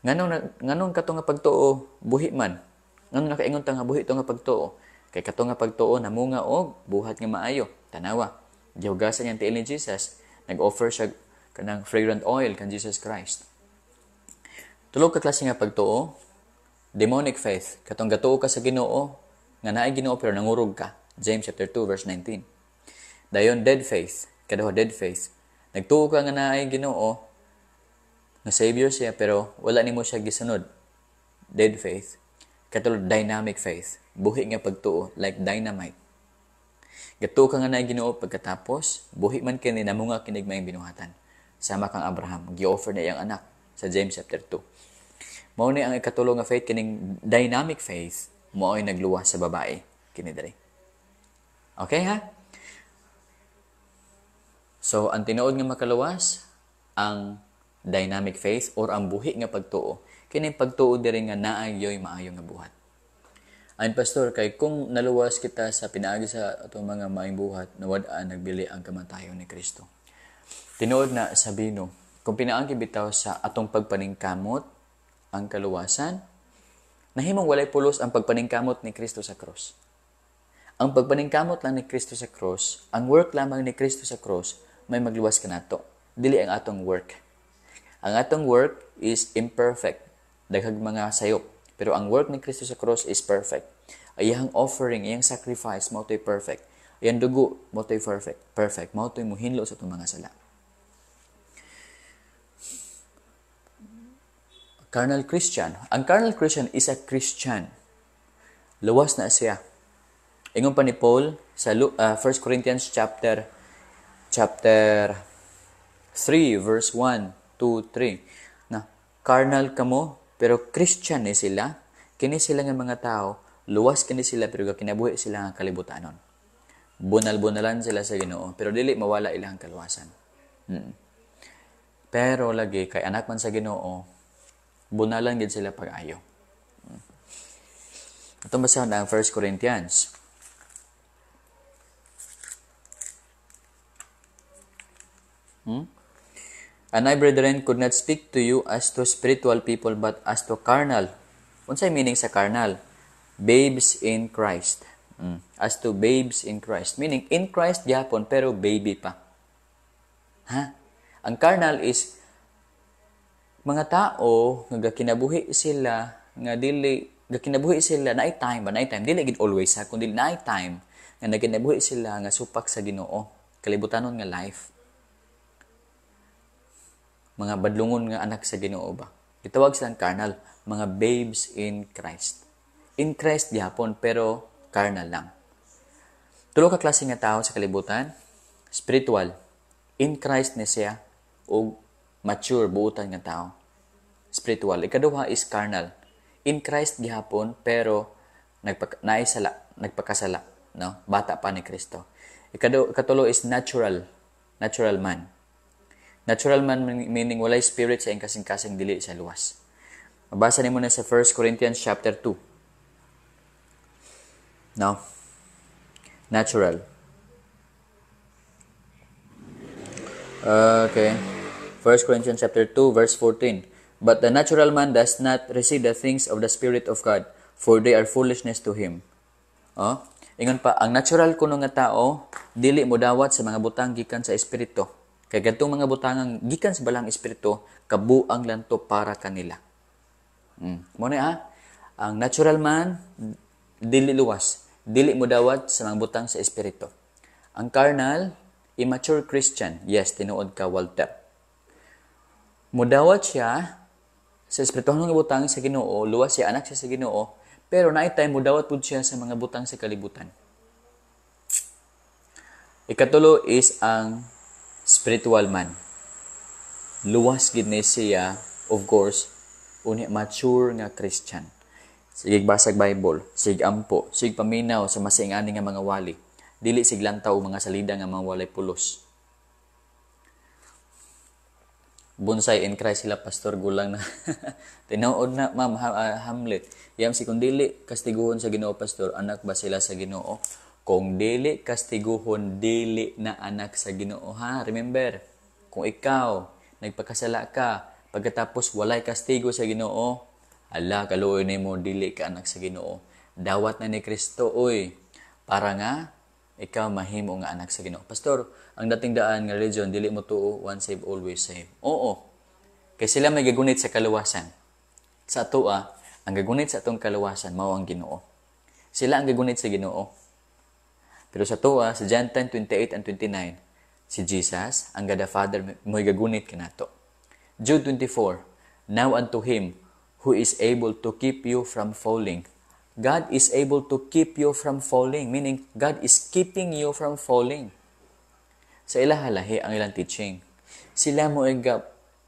Nganong kato nga pagtuo, buhi man. Nganong nakaingon ta nga buhi to nga pagtuo. Kay kato nga pagtuo, namunga og buhat nga maayo. Tanawa. Gihugasan niyang tiil ni Jesus. Nag-offer siya kanang fragrant oil kan Jesus Christ. Tulog ka klase nga pagtuo, demonic faith. Katong gatuo ka sa Ginoo, nga naay Ginoo pero nangurog ka. James chapter 2 verse 19. Dayon dead faith, kaduha dead faith. Nagtuo ka nga naay Ginoo, nga Savior siya pero wala nimo siya gisunod. Dead faith. Katulad dynamic faith, buhi nga pagtuo like dynamite. Gatuo ka nga naay Ginoo pagkatapos, buhi man kini namunga kinig maayong binuhatan. Sama kang Abraham, gi-offer na iyang anak sa James chapter 2. Mao ni ang ikatulo nga faith kining dynamic faith, mao ay nagluwas sa babae kini diri. Okay ha? So ang tinuod nga makaluwas ang dynamic faith or ang buhi nga pagtuo. Kining pagtuo diri nga naay maayo nga buhat. Ang pastor kay kung naluwas kita sa pinaagi sa atong mga maayong buhat, nawad-an nagbili ang kamatayon ni Kristo. Tinuod na sabino, kung pinaagi bitaw sa atong pagpaningkamot ang kaluwasan, nahimong walay pulos ang pagpaningkamot ni Kristo sa cross. Ang pagpaningkamot lang ni Kristo sa cross, ang work lamang ni Kristo sa cross, may magluwas kanato. Dili ang atong work. Ang atong work is imperfect, daghag mga sayop. Pero ang work ni Kristo sa cross is perfect. Iyang offering, iyang sacrifice, mao to'y perfect. Iyang dugo, mao to'y perfect. Perfect, mao to'y muhinlo sa itong mga sala. Carnal Christian. Ang carnal Christian is a Christian. Luwas na siya. Ingon pa ni Paul sa 1 Corinthians chapter 3 verse 1, 2, 3 na carnal kamo pero Christian ni sila. Kini sila nga mga tao, luwas kini sila pero kinabuhi sila nga kalibutanon. Bunal-bunalan sila sa Ginoo pero dili mawala ilang kaluwasan. Pero lagi kay anak man sa Ginoo, bunalan gid sila pag-ayo. Ito basahon ang 1 Corinthians. And I, brethren, could not speak to you as to spiritual people, but as to carnal. Unsay meaning sa carnal? Babes in Christ. As to babes in Christ. Meaning, in Christ gyapon, pero baby pa. Ha? Ang carnal is mga tao nga kinabuhi sila nga dili kinabuhi sila na time dili gid always ha kundi na time nga nagkinabuhi sila nga supak sa Ginoo kalibutanon nga life, mga badlungon nga anak sa Ginoo ba gitawag silang carnal, mga babes in Christ gyapon pero carnal lang. Tulo ka klase nga tao sa kalibutan: spiritual, in Christ na siya, o mature, buutan nga tao. Spiritual. Ikaduha is carnal. In Christ gihapon, pero nagpakasala. No? Bata pa ni Kristo. Ikatulo is natural. Natural man. Natural man meaning walay spirit sa iyang kasing-kasing dili sa luwas. Mabasa nimo na sa 1 Corinthians chapter 2. No? Natural. Okay. 1 Corinthians chapter 2 verse 14. But the natural man does not receive the things of the Spirit of God, for they are foolishness to him. Oh, ingon pa, ang natural kuno nga tao dili mo dawat sa mga butang gikan sa espiritu. Kay kadtong mga butangang gikan sa balang espiritu, kabuang lang to para kanila. Mo na ang natural man dili luwas, dili mo dawat sa mga butang sa espiritu. Ang carnal, immature Christian, yes, tinuod ka Walter. Mudawat siya Sa espirituhang nga butang sa Ginoo, luwas siya, anak siya sa Ginoo, pero naay time mo dawat pud siya sa mga butang sa kalibutan. Ikatulo is ang spiritual man. Luwas gid ni siya, of course, unya mature nga Christian. Sige basag Bible, sig ampo, sig paminaw sa masingani nga mga wali. Dili sig lantaw mga salida nga mga walay pulos. Bonsai in Christ sila, Pastor Gulang na. Tinuod na, Ma'am Hamlet. Yam si kung dili kastiguhon sa Ginoo, Pastor, anak ba sila sa Ginoo? Kung dili kastiguhon, dili na anak sa Ginoo. Ha? Remember, kung ikaw, nagpakasala ka, pagkatapos walay kastigo sa Ginoo, ala, kaluoy na mo, dili ka anak sa Ginoo. Dawat na ni Kristo, oy, para nga, ikaw mahimo nga anak sa Ginoo. Pastor, ang dating daan nga religion, dili mo tuo, once saved, always saved. Oo. Kaya sila may gagunit sa kaluwasan. Sa atua, ang gagunit sa atong kaluwasan, mao ang Ginoo. Sila ang gagunit sa Ginoo. Pero sa atua, sa John 10:28 and 29, si Jesus, ang God the Father, mo'y gagunit kanato. Jude 24, now unto Him who is able to keep you from falling. God is able to keep you from falling, meaning God is keeping you from falling. Sa ilahalahi ang ilang teaching. Sila mo ay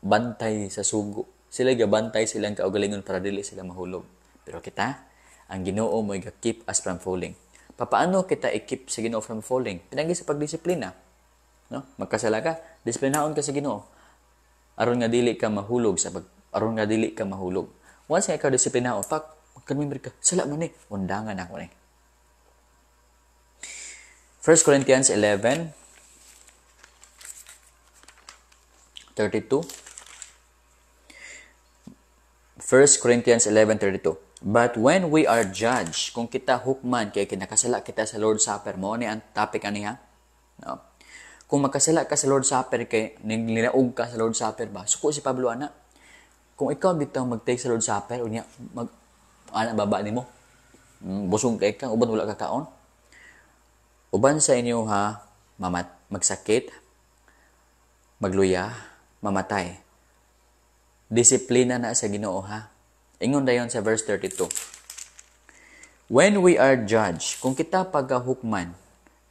bantay sa sugo. Sila gabantay silang kaugalingon para dili sila mahulog. Pero kita, ang Ginoo mo ay keep us from falling. Papaano kita i-keep sa Ginoo from falling? Pinagi sa pagdisiplina. No? Magkasala ka, disiplinaon ka sa Ginoo. Aron nga dili ka mahulog aron nga dili ka mahulog. Once nga ikaw disiplinaon, magkanmimir ka, sala man undangan ako ni. 1 Corinthians 11:32. 1 Corinthians 11:32. But when we are judged, kung kita hukman, kaya kinakasala kita sa Lord's Supper, mo ni ang topic aniha? No. Kung makasala ka sa Lord's Supper, kay nilinaog ka sa Lord's Supper ba? Suko si Pablo, ana. Kung ikaw bitaw mag-take sa Lord's Supper, unya, baba ni mo. Busog kay ka, uban wala ka kaon. Uban sa inyo ha, magsakit, magluya, mamatay. Disiplina na sa Ginoo ha. Ingon dayon sa verse 32. When we are judged, kung kita pagahukman,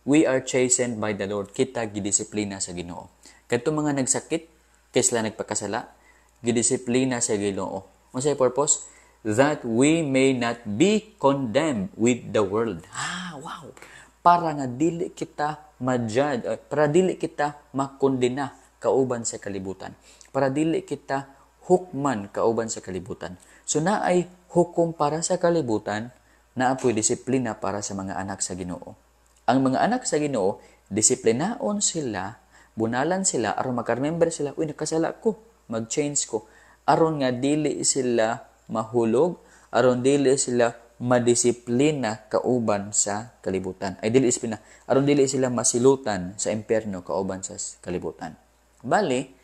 we are chastened by the Lord. Kita gidisiplina sa Ginoo. Kadto mga nagsakit, kay sila nagpakasala, gidisiplina sa Ginoo. Unsay purpose? That we may not be condemned with the world. Wow! Para nga dili kita ma-judge, para dili kita makondena kauban sa kalibutan. Para dili kita hukman kauban sa kalibutan. So naay hukom para sa kalibutan, naapoy disiplina para sa mga anak sa Ginoo. Ang mga anak sa Ginoo, disiplinaon sila, bunalan sila, aron makaremember sila, uy, nakasala ko, mag-change ko. Aron nga dili sila mahulog, aron dili sila madisiplina kauban sa kalibutan. Ay dili disiplina, aron dili sila masilutan sa impyerno kauban sa kalibutan. Bali,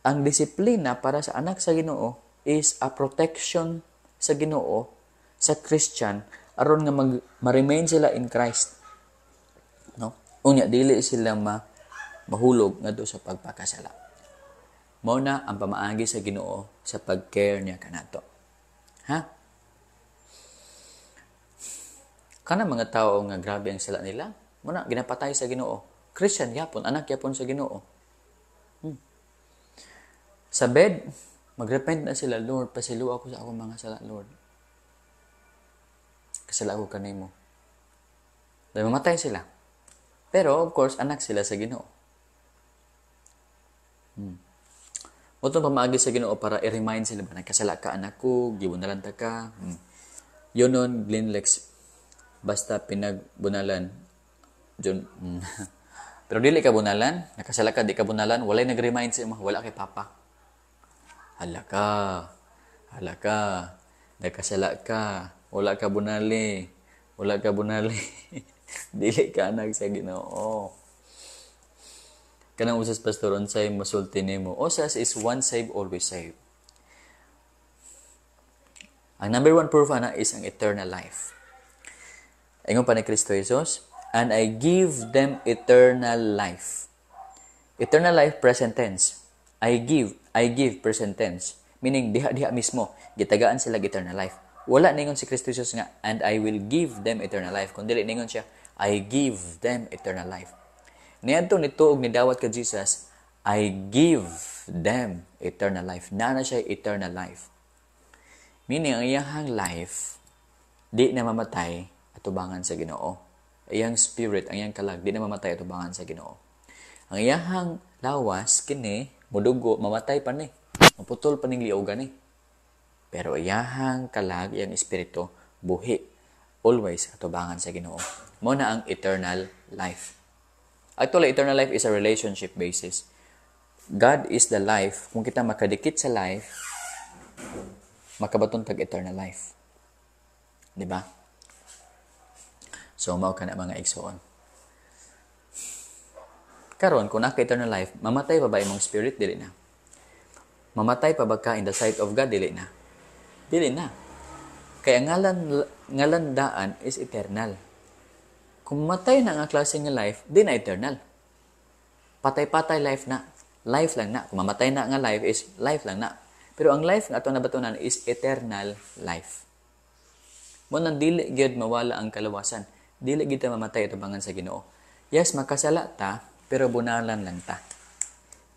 ang disiplina para sa anak sa Ginoo is a protection sa Ginoo sa Christian aron nga ma-remain sila in Christ. No? Unya dili sila mahulog ngadto sa pagpakasala. Mao na ang pamaagi sa Ginoo sa pag-care niya kanato. Ha? Kana mga tao nga grabe ang sala nila, muna ginapatay sa Ginoo. Christian yapon, anak yapon sa Ginoo. Sa bed, magrepent na sila, Lord, pasilo ako sa akong mga sala, Lord. Kasala ako kanimo. Dahil mamatay sila. Pero, of course, anak sila sa Ginoo. Motong pamaagi sa Ginoo para i-remind sila ba, nagkasala ka anak ko, gibunalanta ka. Yun nun, Glenlex, basta pinagbunalan. Pero dili ka bunalan, nakasala ka, di ka bunalan, walay nag-remind sa mo, wala kay Papa. Hala ka, nagkasala ka, wala ka bunali, dili ka anak sa Ginoo. Kanang usas pastor unsay masulti nimo. Usas is once saved, always saved. Ang number one proof ana is ang eternal life. Ingon pa ni Kristo Jesus, and I give them eternal life. Eternal life, present tense. I give, present tense. Meaning, diha-diha mismo, gitagaan sila eternal life. Wala ningon si Kristo Jesus nga, and I will give them eternal life. Kung dili ningon siya, I give them eternal life. Niadto nituog ni dawat ka Jesus, I give them eternal life. Nana siya eternal life. Meaning, ang iyang life, di na mamatay atubangan sa Ginoo. Iyang spirit, ang iyang kalag, di na mamatay atubangan sa Ginoo. Ang iyang lawas, kini, mudugo, mamatay pa ni. Maputol pa ning liugan ni. Pero iyang kalag, iyang espiritu, buhi. Always atubangan sa Ginoo. Mo na ang eternal life. Actually, eternal life is a relationship basis. God is the life. Kung kita makadikit sa life, makabaton tag eternal life. Diba? So, mao ka na mga igsoon. Karon, kung naka eternal life, mamatay pa ba imong spirit? Dili na. Mamatay pa ba ka in the sight of God? Dili na. Dili na. Kaya ngalan daan is eternal. Kung matay na nga klase nga life, di na eternal. Patay-patay life na. Life lang na. Kung mamatay na nga life is life lang na. Pero ang life nga ito nabatunan is eternal life. Mo nang dili gyud mawala ang kalawasan. Dili gyud ta mamatay atubangan sa Ginoo. Yes, makasala ta, pero bunalan lang ta.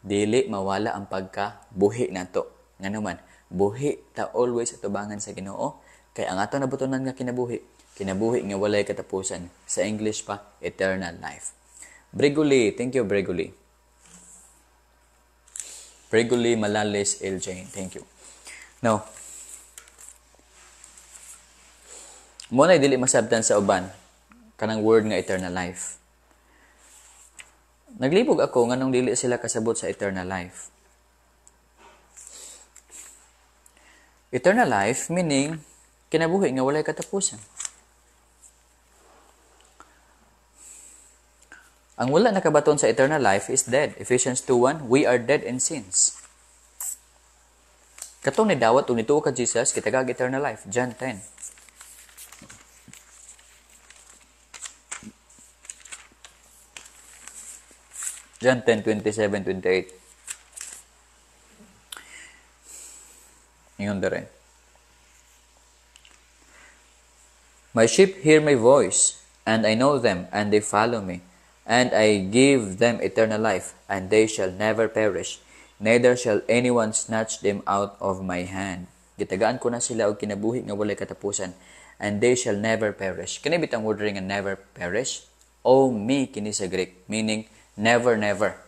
Dili mawala ang pagkabuhi nato. Nganuman, buhi ta always atubangan sa Ginoo. Kaya ang ato nabatunan nga kinabuhi nga walay katapusan. Sa English pa, eternal life. Breguli, thank you Breguli. Breguli Malalis El Jane, thank you. Now, muna dili masabtan sa uban kanang word nga eternal life. Naglibog ako nganong dili sila kasabot sa eternal life. Eternal life meaning kinabuhi nga walay katapusan. Ang wala nakabaton sa eternal life is dead. Ephesians 2:1, we are dead in sins. Katong ni dawat ug nituo ka Jesus kitagag eternal life. John 10. John 10:27-28. Ingon dere. My sheep hear my voice, and I know them, and they follow me. And I give them eternal life, and they shall never perish, neither shall anyone snatch them out of my hand. Gitagaan ko na sila og kinabuhi nga walay katapusan, and they shall never perish. Kini bitang word nga never perish? O me kini sa Greek, meaning never, never.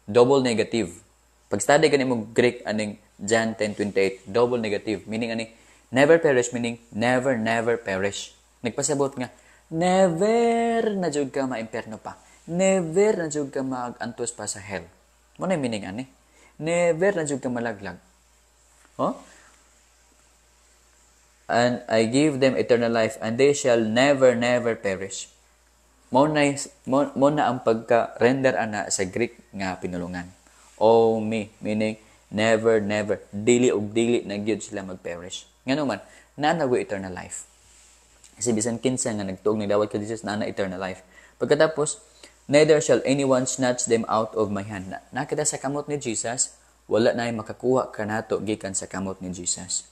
Double negative. Pag study gani mo Greek aning John 10:28, double negative, meaning ani never perish, meaning never, never perish. Nagpasabot nga, never na jud ka maimperno pa. Never na jud ka mag-antos pa sa hell. Mo na meaning ani? Never na jud ka malaglag. Oh? And I give them eternal life, and they shall never, never perish. Mo na ang pagka-render ana sa Greek nga pinulungan. O me, meaning never, never. Dili ug dili na gyud sila mag-perish. Ngano man, naanago eternal life. Kasi bisan kinsa nga nagtuog ni dawat ka Jesus na eternal life. Pagkatapos, neither shall anyone snatch them out of my hand. Nakita sa kamot ni Jesus, wala na makakuha kanato gikan sa kamot ni Jesus.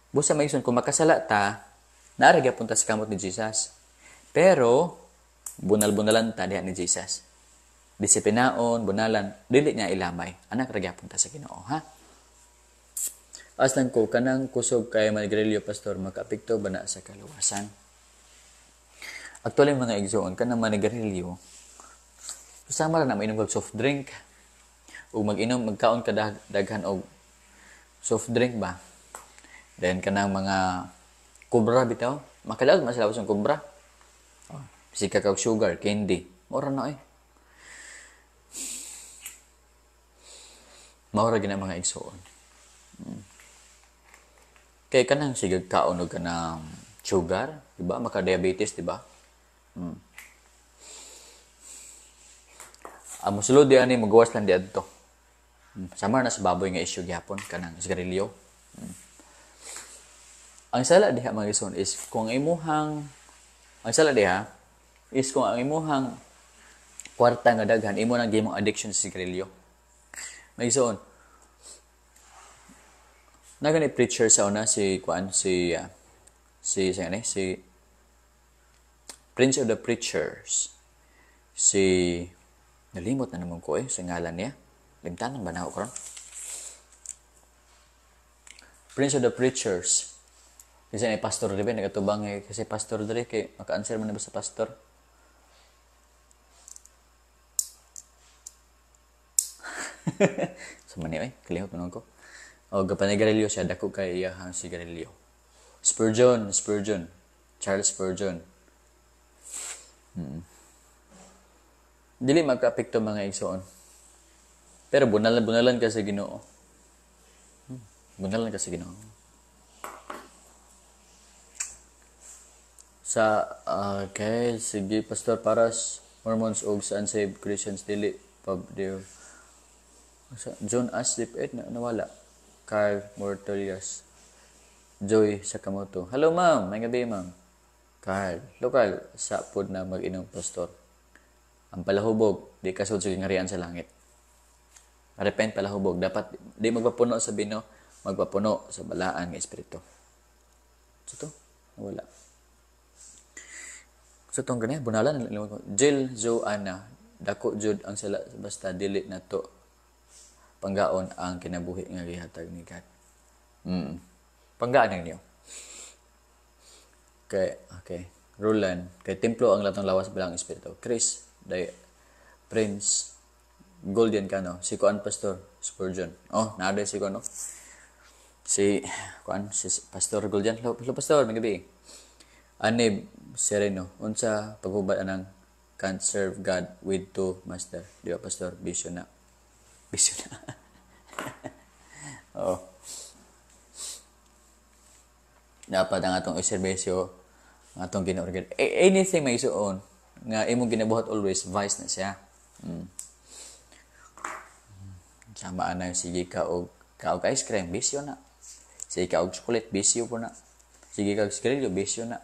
Busa maigsoon kung makasala ta, naara gyapon ta sa kamot ni Jesus. Pero bunal-bunalan ta diha ni Jesus. Disiplinaon, bunalan, dili niya ilamay. Anak ra gyapon ta sa Ginoo, ha? Aslan ko kanang kusog kay Manigrilyo pastor makaapekto ba na sa kaluwasan? Actually mga igsoon kanang Manigrilyo sama ra na mainom kag soft drink o magkaon ka daghan og soft drink ba. Then kanang mga kubra bitaw, makalaos man sila usang kubra. Oh, sika kag sugar, candy, mura na Maura gina mga igsoon. Kay kanang sigag kaon og kanang sugar, di ba? Maka diabetes, di ba? Musulod di ani magawas lang di adto. Sama na sa baboy nga issue gyapon kanang sigarilyo. Ang sala diha mga igsoon is kung ang sala diha is kung ang imuhang kwarta nga daghan imo nang gimong addiction sa sigarilyo. May igsoon. Nagani preacher sa una si Prince of the Preachers. Si nalimot na naman ko sa ngalan niya. Limtanan ba na ako karon? Prince of the Preachers. Kasi ay pastor rin, nagatubang kasi pastor rin, kay maka-answer mo na ba sa pastor? Sa mani, kalimot mo ko. O, gapanay Galileo siya, dako kay iyahang si Galileo. Spurgeon. Charles Spurgeon. Dili magka-apekto mga igsoon. Pero bunalan ka sa Ginoo. Bunalan ka sa Ginoo. Okay, sige, Pastor, Paras, Mormons o sa unsaved Christians, dili, John Aslip, nawala. Carl Mortelius. Joy Sakamoto. Hello, ma'am. May gabi, ma'am. Carl. Lokal, sa pod na mag-inom, Pastor. Ang palahubog, di kasod sa gingarian sa langit. Repent palahubog. Dapat, di magpapuno sa bino, magpapuno sa balaan ng Espiritu. So, to, nawala. So, itong ganyan, bunalan, Jill Joanna, dako jud ang sala, basta dili na to panggaon ang kinabuhi nga gihatag ni God. Panggaan niyo. Okay. Roland, kay templo ang latong lawas bilang Espiritu. Chris, Prince, Golden Kano, si Kuan Pastor Spurgeon. Oh, naada si Kuan, no? Si Pastor Golden. Hello, Pastor, magabi. Anib Sereno, unsa paghubad anang can't serve God with two master. Di ba, Pastor? Bisyo na. Oo. Dapat ang atong iserbisyo, ang atong ginaorgan. Anything may isuon, nga imong ginabuhat always, vice na siya. Sama na sige ka og ice cream, bisyo na. Sige ka og chocolate, bisyo po na. Sige ka og sigarilyo, bisyo na.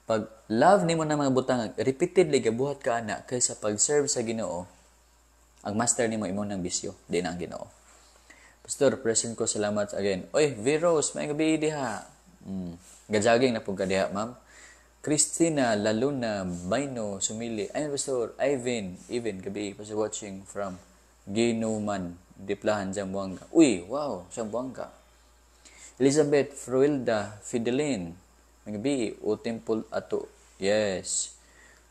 Pag love nimo na mga butang, repeatedly gabuhat ka ana kaysa pag-serve sa Ginoo, ang master nimo imo ng bisyo, di na ang Ginoo. Pastor, present ko, salamat again. Oy, Veros, may gabi diha. Gajaging na pug diha, ma'am. Christina Laluna Baino Sumili. Ayun, Pastor, Even gabi pa watching from Ginuman, Diplahan, Zamboanga. Uy, wow, Zamboanga. Elizabeth Fruilda Fidelin. May gabi, o temple ato. Yes.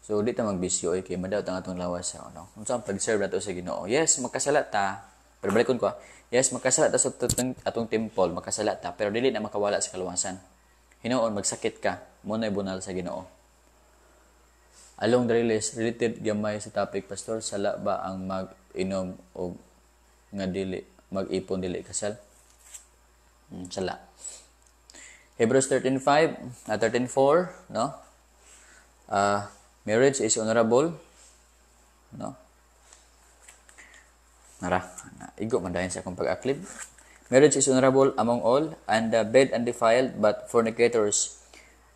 So, di ta magbisyo, kay madawat ang atong lawas sa ano. Kung saan pag-serve na to sa Ginoo. Yes, magkasalat ta. Pero balikon ko, yes, magkasalat ta sa atong temple, magkasalat ta, pero dili na makawala sa kaluwasan. Hinoon, magsakit ka, muna bunal sa Ginoo. Along the release, related gamay sa topic, Pastor, sala ba ang mag-inom o nga dili, mag-ipon dili kasal? Sala. Hebrews 13:5, 13:4, no? Marriage is honorable, no? Igo man sa akong pag-aklib. Marriage is honorable among all, and the bed undefiled, but fornicators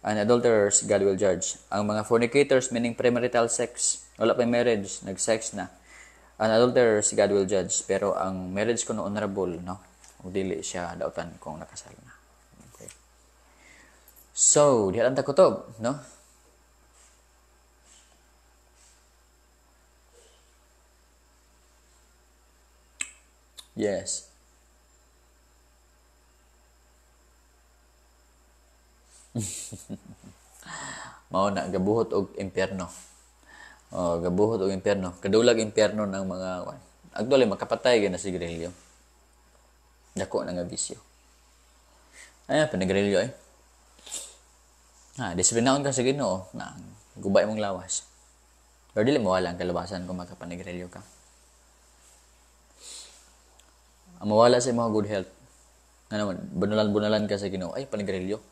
and adulterers God will judge. Ang mga fornicators, meaning premarital sex, wala pa marriage, nag-sex na. And adulterers God will judge. Pero ang marriage ko no honorable, no? O dili siya dautan kung nakasal na. Okay. So, diyan ang takutob, no? Yes. Mao na gabuhot og impyerno. Gabuhot og impyerno. Kadulag impyerno ng mga actually makapatay gyud na si Grillo. Dako na nga bisyo. Ay, panagrilyo ay. Disiplinaon ka sa Ginoo na gubay mong lawas. Pero dili mo wala ang kalabasan kung makapanagrilyo ka. Ang mawala sa mga good health. Nga naman, bunalan ka sa Ginoo, ay, panigrilyo.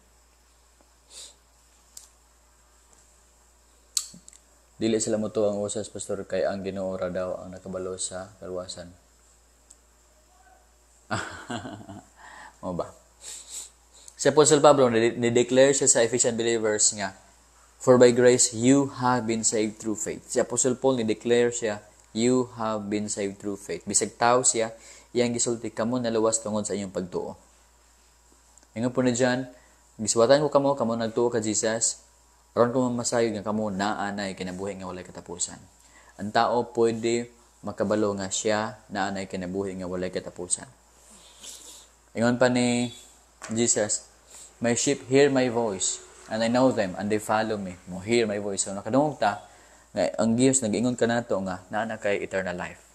Dili sila mo ang usas, Pastor, kay ang Ginoo ra daw ang nakabalo sa kalwasan. Mo ba? Si Apostle Pablo, ni-declare siya sa Ephesian believers nga, for by grace, you have been saved through faith. Si Apostle Paul, ni-declare siya, you have been saved through faith. Bisag tao siya, iyang gisulti kamo naluwas tungod sa inyong pagtuo. Ingon po na dyan, giswatan ko kamo nagtuo ka Jesus, aron ko mamasayog nga kamo naanay kinabuhi nga walay katapusan. Ang tao pwede makabalo nga siya naanay kinabuhi nga walay katapusan. Ingon pa ni Jesus, my sheep hear my voice, and I know them, and they follow me. Mo hear my voice. So nakadungog ta, nga ang Diyos nag-ingon ka nato nga naana kay eternal life.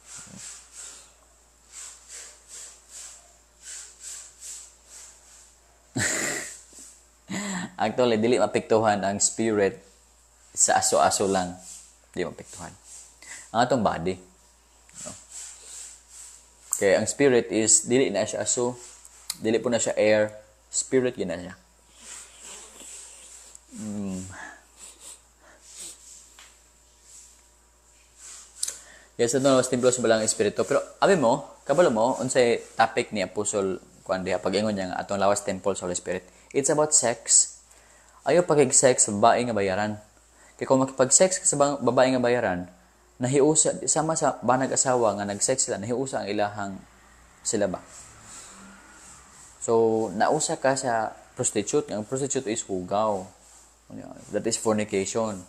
Actually, dili mapektuhan ang spirit sa aso-aso lang. Dili mapektuhan. Ang atong body. No? Kaya ang spirit is, dili na siya aso, dili po na siya air, spirit yun na siya. Yes, ito na was templo sa balang espiritu. Pero, abi mo, kabalo mo, unsay topic ni Apostol kuan diha pag-ingon niya nga atong lawas temple sa Holy Spirit. It's about sex. Ayaw pagig-sex sa babae nga bayaran. Kaya kung makipag-sex ka sa babae nga bayaran, nahiusa, sama sa banag asawa nga nag-sex sila, nahiusa ang ilahang sila ba. So, nausa ka sa prostitute. Ang prostitute is hugaw. That is fornication.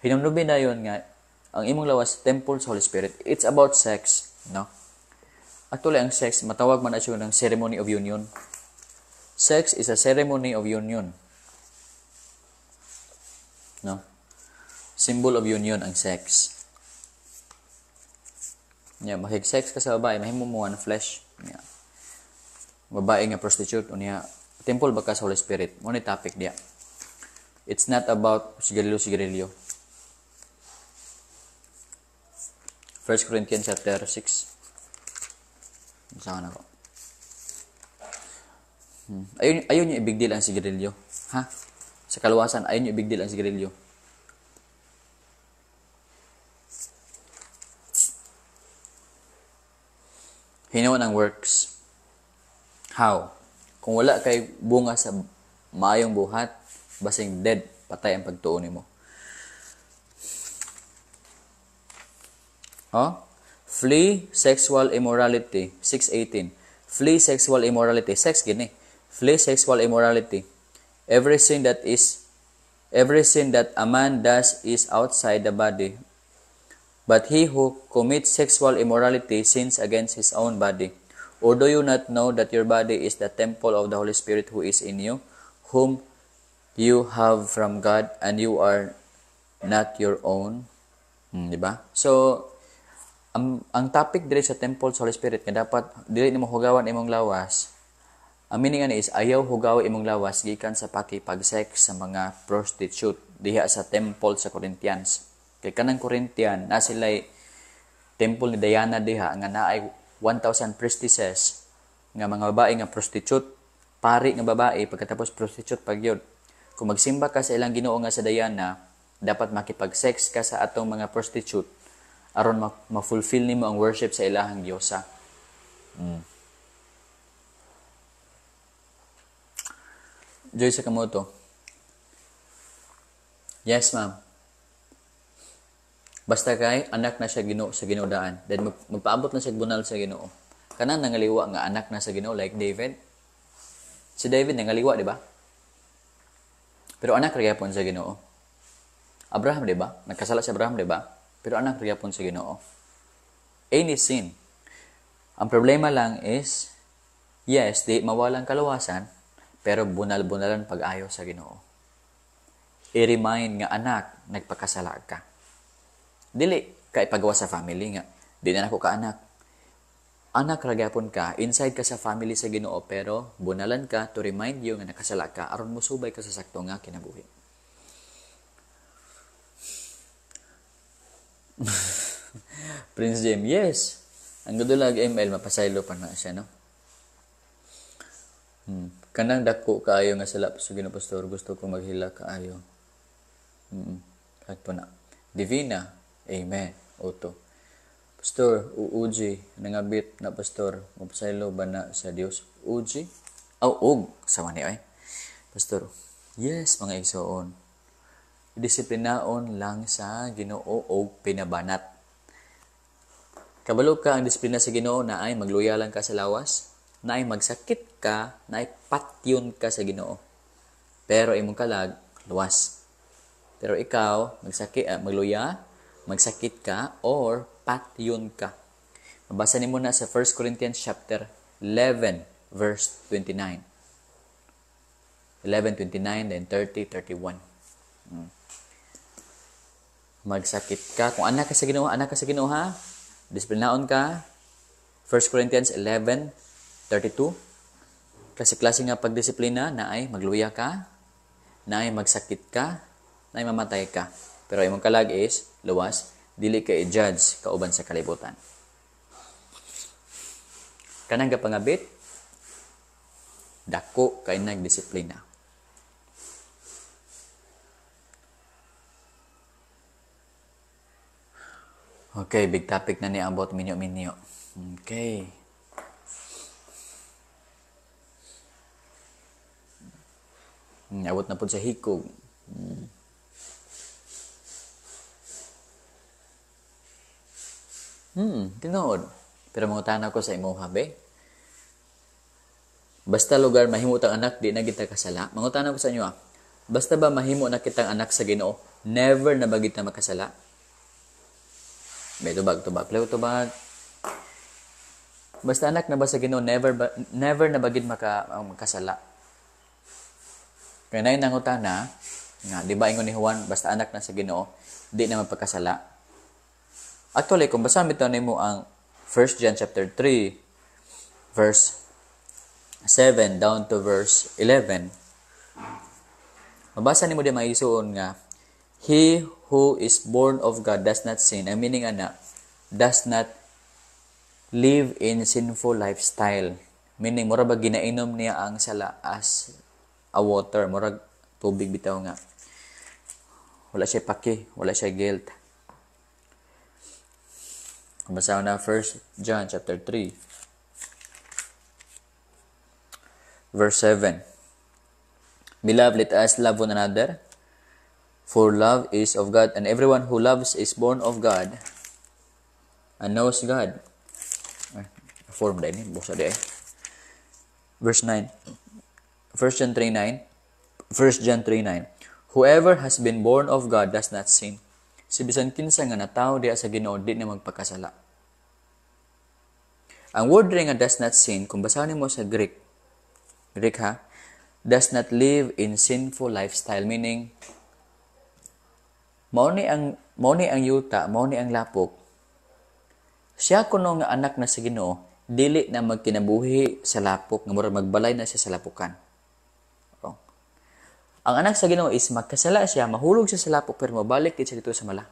Hinumdubi na yun nga, ang imong lawas, temple sa Holy Spirit, it's about sex. No? Actually, ang sex, matawag man na siya ng ceremony of union. Sex is a ceremony of union. No? Symbol of union ang sex. Yeah, makig-sex ka sa babae, mahimo mo ang flesh. Yeah. Babae nga prostitute, unya temple ba ka sa Holy Spirit? Mo ni topic dia. It's not about sigarilyo. 1 Corinthians chapter 6. Saan ako? Ayun yung ibig deal ang sigarilyo. Ha? Sa kaluwasan, ayun yung ibig deal ang sigarilyo. Hinawan ang works. How? Kung wala kay bunga sa maayong buhat, basing dead, patay ang pagtuon nimo. Flee sexual immorality. 6:18. Flee sexual immorality. Sex gini. Flee sexual immorality. Every sin that a man does is outside the body. But he who commits sexual immorality sins against his own body. Or do you not know that your body is the temple of the Holy Spirit who is in you, whom you have from God, and you are not your own? Diba? So, ang topic diri sa temple sa Holy Spirit nga dapat dili nimo hugawan imong lawas. Ang meaning ani is ayaw hugaw imong lawas gikan sa pakipag-sex sa mga prostitute diha sa temple sa Corinthians. Kay kanang Corinthian na sila'y temple ni Diana diha nga naay 1,000 priestesses nga mga babae nga prostitute, pari nga babae pagkatapos prostitute pagyod. Kung magsimba ka sa ilang Ginoo nga sa Diana, dapat makipag-sex ka sa atong mga prostitute aron ma-fulfill nimo ang worship sa ilahang Diyosa. Joy Sakamoto. Yes, ma'am. Basta kay anak na siya Ginoo sa Ginoodaan. Then magpaabot na siya bunal sa Ginoo. Kanang nangaliwa nga anak na sa Ginoo like David. Si David nangaliwa, di ba? Pero anak ra gyapon sa Ginoo. Abraham, di ba? Nagkasala si Abraham, di ba? Pero anak ra gyapon sa Ginoo. Any sin. Ang problema lang is, yes, di mawalang kaluwasan, pero bunal-bunalan pag-ayo sa Ginoo. I-remind nga anak, nagpakasala ka. Dili ka ipagawa sa family nga. Di na ako ka anak. Anak ra gyapon ka, inside ka sa family sa Ginoo, pero bunalan ka to remind you nga nakasala ka aron musubay ka sa sakto nga kinabuhi. Prince James, yes. Ang gadulag ML mapasaylo pa na siya, no? Kanang dako kaayo nga sala sa Ginoo pastor, gusto ko maghila kaayo. Ato na. Divina. Amen. Oto. Pastor, uuji nangabit na pastor, mapasaylo ba na sa Dios? Uji? Og sa mani ay. Pastor. Yes, mga igsoon. Disiplinaon lang sa Ginoo og pinabanat. Kabalo ka ang disiplina sa Ginoo na ay magloyalan ka sa lawas, na ay magsakit ka, na ay patyon ka sa Ginoo. Pero imong kalag luwas. Pero ikaw magluya, magsakit ka or patyon ka. Mabasa nimo na sa 1 Corinthians chapter 11 verse 29. 11:29 then 30:31. Magsakit ka kung anak ka sa Ginoo ha. Disiplinaon ka. 1 Corinthians 11:32. Klase-klase nga pagdisiplina na ay magluya ka, na ay magsakit ka, na ay mamatay ka. Pero imong kalag is luwas, dili ka i-judge kauban sa kalibutan. Kanang gapangabit, dako kay nagdisiplina. Okay, big topic na ni about minyo-minyo. Okay. Abot na po sa hikog. Tinood. Pero mangutana ko sa imo habe. Basta lugar mahimutang anak, di na kita kasala. Mangutana ko sa inyo Basta ba mahimo na kitang anak sa Ginoo, never na ba kita makasala? May tubag. Basta anak na ba sa Ginoo, never na bagid makasala. Kaya na yung nangutana, nga, di ba ingon ni Juan, basta anak na sa Ginoo, di na magpakasala. Actually, kung basahin ito nimo ang 1 John chapter 3, verse 7 down to verse 11, mabasa nimo di maisuon nga, he who is born of God does not sin. Ang meaning does not live in sinful lifestyle. Meaning, mura ba ginainom niya ang sala as a water. Mura tubig bitaw nga. Wala siya paki. Wala siya guilt. Basahin na 1 John chapter 3. Verse 7. Beloved, let us love one another. For love is of God, and everyone who loves is born of God and knows God. Form din, busa di. Verse 9. 1 John 3:9. 1 John 3:9. Whoever has been born of God does not sin. Si bisan kinsa nga natawo diha sa Ginoo di na magpakasala. Ang word ring nga does not sin, kung basahin mo sa Greek ha, does not live in sinful lifestyle, meaning mao ni ang yuta, mao ni ang lapok. Siya kuno nga anak na sa Ginoo, dili na magkinabuhi sa lapok, nga murag magbalay na siya sa lapukan. Oh. Ang anak sa Ginoo is magkasala siya, mahulog siya sa lapok, pero mabalik siya dito sa mala.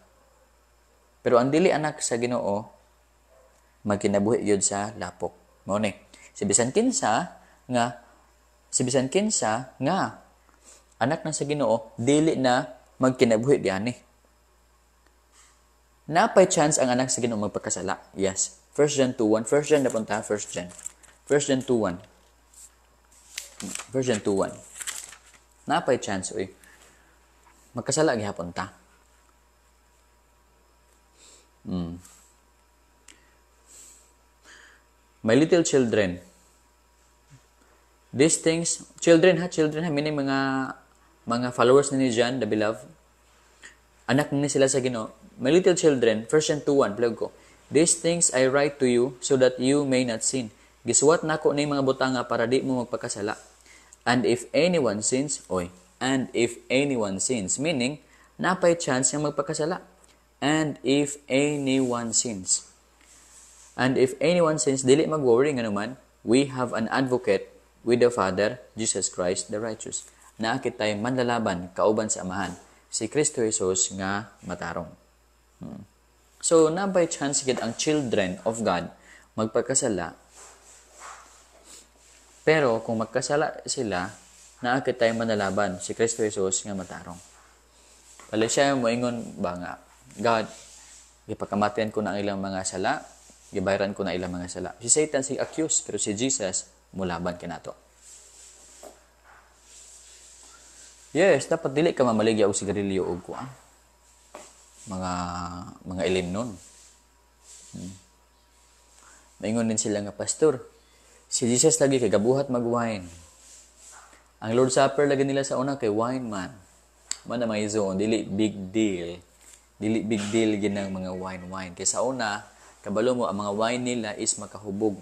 Pero ang dili anak sa Ginoo, magkinabuhi yun sa lapok. Mao ni. Si bisan kinsa nga anak na sa Ginoo, dili na magkinabuhi diani. Napay chance ang anak sa Ginoo magpakasala. Yes. 1 John 2:1. 1 John na punta. 1 John. 1 John 2:1. 1 John 2:1. Napay chance, uy. Magkasala gihapon ta. My little children. These things, children ha, meaning mga followers ni John, the beloved. Anak ni sila sa Ginoo. My little children, 1 John 2:1, plug ko. These things I write to you so that you may not sin. Giswat nako ni mga butanga para di mo magpakasala. And if anyone sins, meaning, napay chance nga magpakasala. And if anyone sins, dili mag-worry nga naman, we have an advocate with the Father, Jesus Christ, the righteous. Na kitay manlalaban kauban sa Amahan, si Kristo Jesus nga matarong. So, nabay chance gid ang children of God magpakasala. Pero kung magkasala sila, naakitay manlalaban si Kristo Jesus nga matarong. Pala siya moingon ba nga, God, gipakamatian ko na ang ilang mga sala, gibayaran ko na ilang mga sala. Si Satan si accuse, pero si Jesus mulaban kinato. Yes, dapat dili ka mamaligya og sigarilyo og kuan. Mga ilim nun. Maingon din sila nga, Pastor, si Jesus lagi kay gabuhat mag-wine. Ang Lord Supper lagi nila sa una kay wine man. Man na may zone, dili big deal. Dili big deal ginang mga wine. Kaya sa una, kabalo mo, ang mga wine nila is makahubog.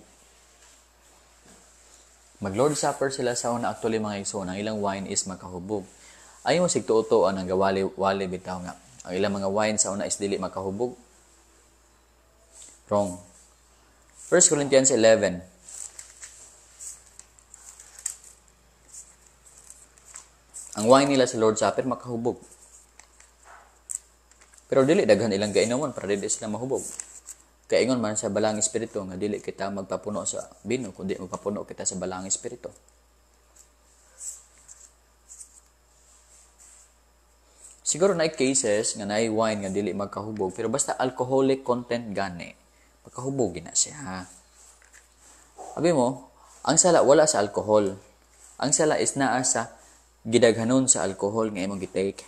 Mag-Lord Supper sila sa una, actually mga igsoon, ang ilang wine is makahubog. Ayaw mo sigtuotoan ang gawali bitaw nga. Ang ilang mga wine sa una is dili makahubog. Wrong. 1 Corinthians 11. Ang wine nila sa Lord Supper makahubog. Pero dili daghan ilang gainomon para dili sila mahubog. Kaingon man sa balang espiritu nga dili kita magpapuno sa bino kundi magpapuno kita sa balang espiritu. Siguro na cases nga naay wine nga dili magkahubog pero basta alcoholic content gani magkahubog na siya. Abi mo, ang sala wala sa alcohol. Ang sala is naa sa gidaghanon sa alcohol nga imong gitake.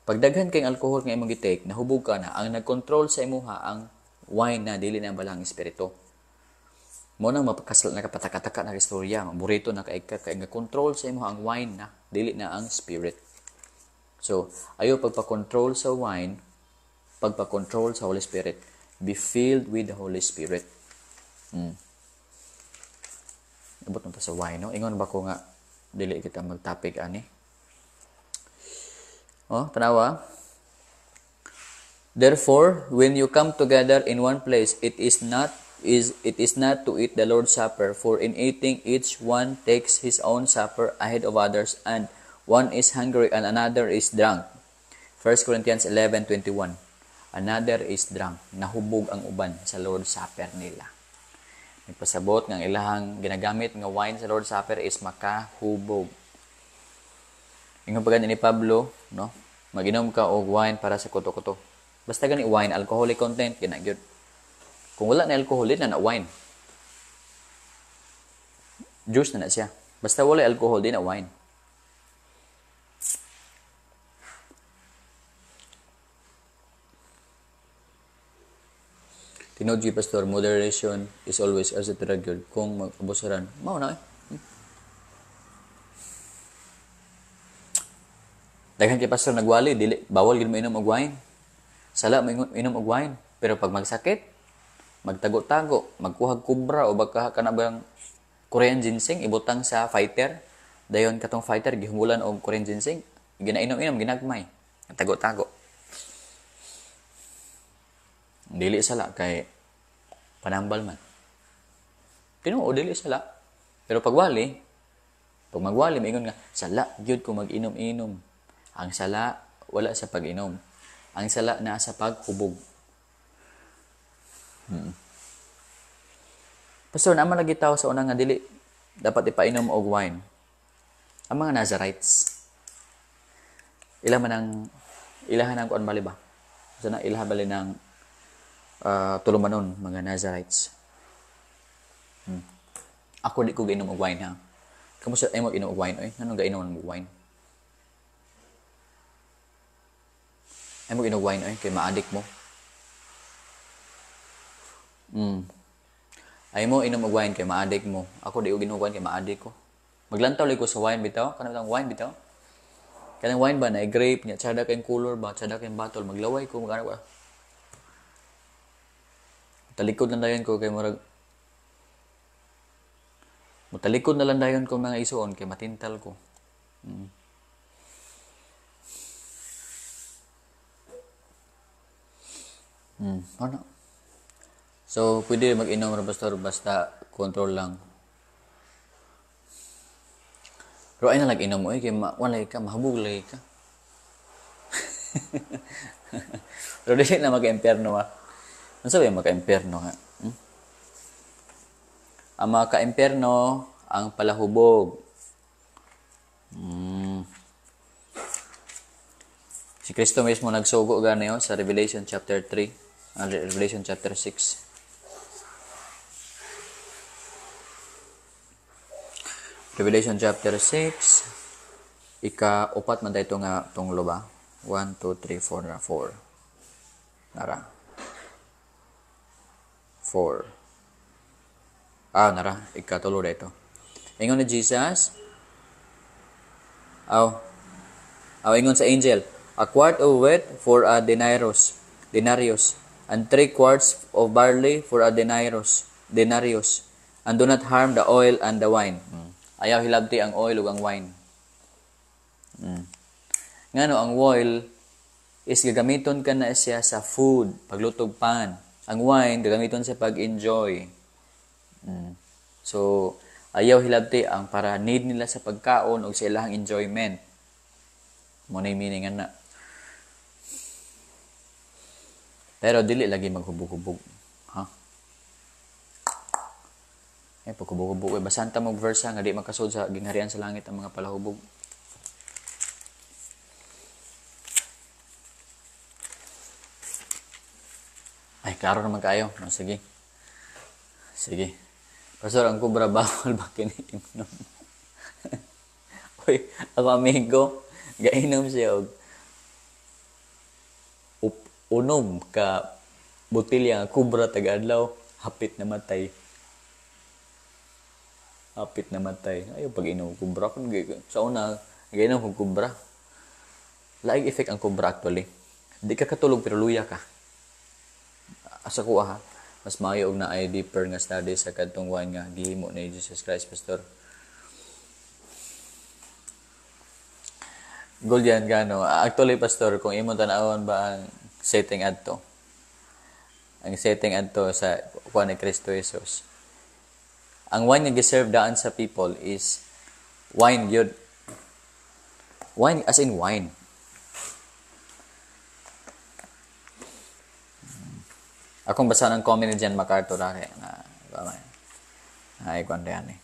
Pag daghan kay alcohol nga imong gitake, nahubog ka na. Ang nag-control sa imuha ang wine na dili na balang espiritu. Mo nang mapakasal na kapataka-taka na istorya, burrito na kay nga-control sa imuha ang wine na dili na ang spirit. So, ayo pagpa-control sa wine, pagpa-control sa Holy Spirit. Be filled with the Holy Spirit. Abot mo ta sa wine, no? Ingon ba ko nga dili kita mag-topic ani? Tanawa. Therefore, when you come together in one place, it is not to eat the Lord's Supper, for in eating each one takes his own supper ahead of others, and one is hungry and another is drunk. 1 Corinthians 11:21. Another is drunk. Nahubog ang uban sa Lord's Supper nila. Nagpasabot ng ilahang ginagamit nga wine sa Lord's Supper is makahubog. Ingon pa ni Pablo, no? Mag-inom ka og wine para sa kuto-kuto. Basta gani wine, alcoholic content, ginagyod. Kung wala na alcohol, na wine. Juice na siya. Basta wala alcohol, di na wine. Tinod si Pastor, moderation is always as it regular. Kung mag-abusaran, mao na eh. Daghan kay Pastor nagwali, dili, bawal gid mainom og wine. Sala mainom og wine. Pero pag magsakit, magtago-tago, magkuhag kubra o baka kana bang Korean ginseng ibutang sa fighter. Dayon katong fighter gihumulan og Korean ginseng, ginainom-inom ginagmay. Tago-tago. Dili sala kay panambal man. Tinuod dili sala. Pero pag magwali maingon nga sala gyud ko mag-inom-inom. Ang sala wala sa pag-inom. Ang sala na sa paghubog. Pastor, naman lagi tao sa unang nga dili dapat ipainom og wine. Ang mga Nazarites. Ilahan ang kuan bali ba? Sana ilahan bali ng tulumanon, mga Nazarites. Ako di ko gainom og wine ha. Kamusta ay mo inom og wine oy? Anong gainom mo wine? Ay mo inom wine oy kay maadik mo. Ay mo inom og wine kay maadik mo. Ako di ko ginom wine kay maadik ko. Maglantaw lay ko sa wine bitaw, kanang wine bitaw. Kanang wine ba na grape nya, tsada kay color ba, tsada kay bottle, maglaway ko magana ba. Talikod lang dayon ko kay murag mutalikod na lang dayon ko mga isuon kay matintal ko. Ano? So, pwede mag-inom ra basta control lang. Pero ay na inom mo kay walay ka, mahabulay ka. Pero dili na mag-impyerno ha. Ano sabi maka-impyerno ha? Ang maka-impyerno, ang palahubog. Si Kristo mismo nagsugo gani sa Revelation chapter 3, Revelation chapter 6. Revelation chapter 6, ika-upat man dito nga tunglo ba? 1, 2, 3, 4 na 4. Nara. 4. Nara, ikatulo dito. Ingon ni Jesus, aw, ingon sa angel, a quart of wheat for a denarius, and 3 quarts of barley for a denarius, and do not harm the oil and the wine. Ayaw hilabti ang oil ug ang wine. Ngano ang oil is gagamiton ka na siya sa food, paglutog pan. Ang wine gagamiton sa pag-enjoy. So, ayaw hilabti ang para need nila sa pagkaon o sa ilang enjoyment. Muna yung meaning na. Pero dili lagi maghubog-hubog. Ha? Paghubog-hubog. Basanta mag-versa nga di makasod sa gingharian sa langit ang mga palahubog. Ay, klaro naman kayo. Sige. Sige. Pastor, ang kubra bawal ba kiniinom? Uy, ako amigo, gainom siya og unom ka butilya nga kubra taga-adlaw, hapit na matay. Ayaw pag inom kubra. Sa una, gainom kong kubra. Laing effect ang kubra actually. Di ka katulog pero luya ka. Asa ko mas maayo og na ay deeper nga study sa kadtong wine nga gihimo ni Jesus Christ, Pastor. Gold yan gano. Actually, Pastor, kung imo tanawon ba ang setting adto? Ang setting adto sa kuha ni Kristo Jesus. Ang wine nga giserve daan sa people is wine yun. Wine as in wine. Akong basa ng comment ni John MacArthur na ay kwento yan eh.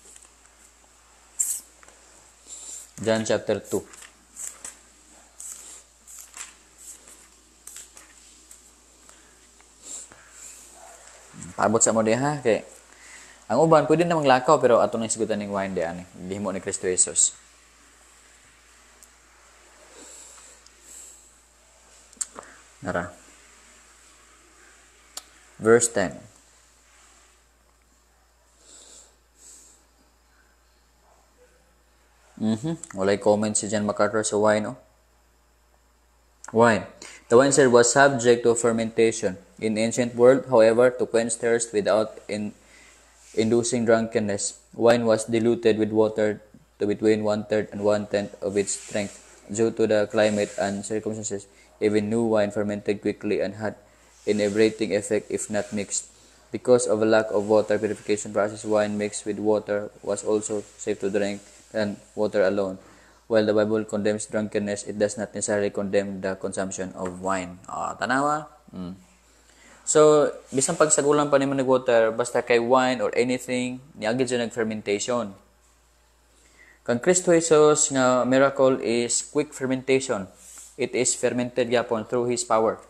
John chapter 2. Paabot sa mo diha kay ang uban pwede namang lakaw pero ato nang sigutan ning wine diyan eh. Gihimo ni Kristo Jesus. Nara. Verse 10. Walay comment si John MacArthur sa wine, Wine. The wine said was subject to fermentation. In ancient world, however, to quench thirst without inducing drunkenness, wine was diluted with water to between 1/3 and 1/10 of its strength. Due to the climate and circumstances, even new wine fermented quickly and had inebriating effect if not mixed. Because of a lack of water purification process, wine mixed with water was also safe to drink than water alone. While the Bible condemns drunkenness, it does not necessarily condemn the consumption of wine. Tanawa? So, bisan pagsagulan pa naman nag-water, basta kay wine or anything, niagid siya nag-fermentation. Kang Kristo Jesus nga miracle is quick fermentation. It is fermented yapon through His power.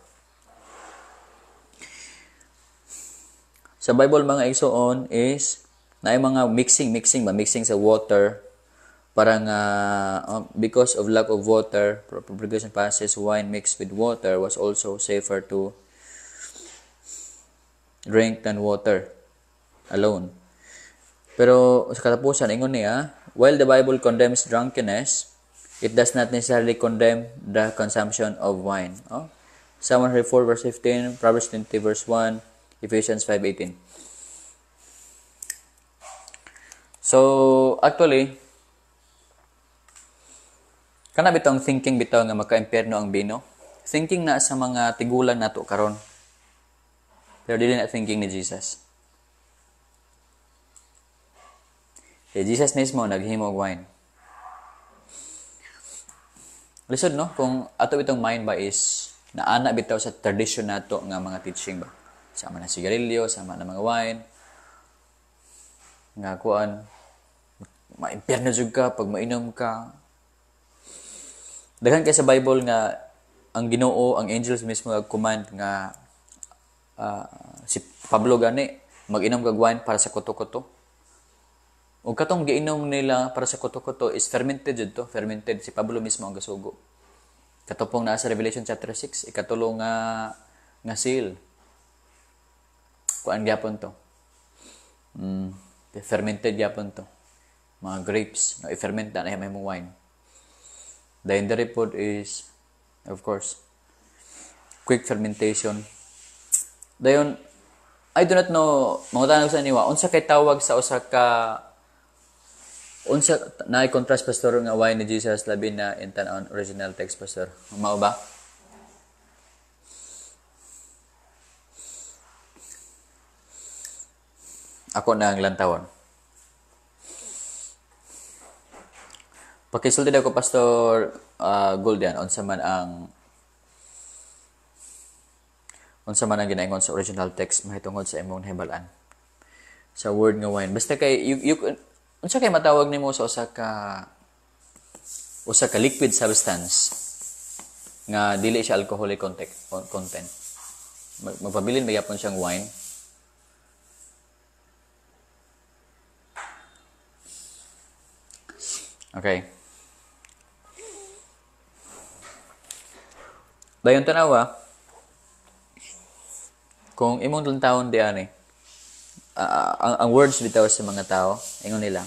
Sa Bible mga igsoon is naay mga mixing sa water parang because of lack of water, purification process, wine mixed with water was also safer to drink than water alone. Pero sa katapusan ingon niya, while the Bible condemns drunkenness, it does not necessarily condemn the consumption of wine. Psalm 104 verse 15, Proverbs 20 verse 1, Ephesians 5:18. So, actually, kana bitong thinking bitaw nga maka-impyerno ang bino. Thinking na sa mga tigulang nato karon. Pero dili na thinking ni Jesus. Jesus mismo naghimo og wine. Lisod no, kung ato itong mind ba is naana bitaw sa tradition nato nga mga teaching ba. Sama na sigarilyo, sama na mga wine. Nga kuan, ma-impyerno jud ka pag mainom ka. Daghan kay sa Bible nga ang Ginoo, ang angels mismo nag-command nga si Pablo gani mag-inom kag wine para sa kuto-kuto. Ug katong giinom nila para sa kuto-kuto is fermented jud to, fermented si Pablo mismo ang gasugo. Katupong naa sa Revelation chapter 6, ikatulo nga seal. Kuan gyapon to. Fermented yapon to. Mga grapes, no, i-ferment na may mong wine. The indirect food is, of course, quick fermentation. Dayon, I do not know, mga tanong sa niwa, unsa kay tawag sa usa ka, unsa na i-contrast, Pastor, nga wine ni Jesus labi na in tan original text, Pastor? Mao ba? Ako na ang lantawon. Pakisulti ako, Pastor Goldian, unsa man ang ginaingon sa original text mahitungod sa imong nahibalan sa word nga wine. Basta kay unsa kay matawag nimo sa usa ka liquid substance nga dili siya alcoholic content. Magpabilin ba yapon siyang wine? Okay. Dayon tanawa, kung imong lantawon di ani, ang words bitaw sa mga tao, ingon nila,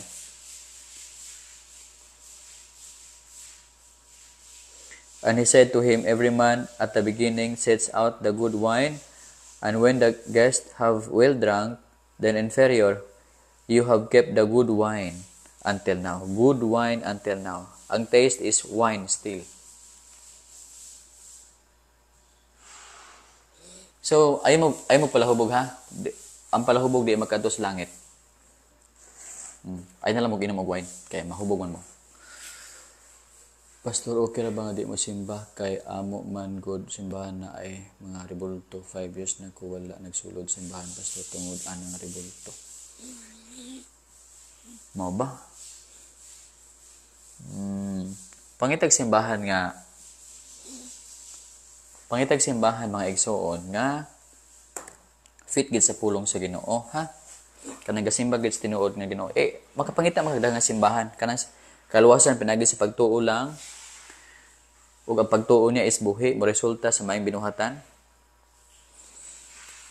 and he said to him, every man at the beginning sets out the good wine, and when the guests have well drunk, then inferior, you have kept the good wine until now. Good wine until now. Ang taste is wine still. So, ay mo palahubog ha. Ang palahubog di magkadto sa langit. Ay na lang mo ginom og wine kay mahubog man mo. Pastor, okay ra ba nga di mo simba kay amo man god simbahan na ay mga rebulto 5 years na ko wala nagsulod simbahan, Pastor, tungod anang rebulto. Mao ba? Pangitag simbahan mga igsoon nga fit gid sa pulong sa Ginoo, ha? Kanang gasimba gid sa tinuod nga Ginoo. Makapangita magdagang simbahan kanang kaluwasan pinagi sa pagtuo lang. Ug ang pagtuo niya is buhi mo resulta sa maayong binuhatan.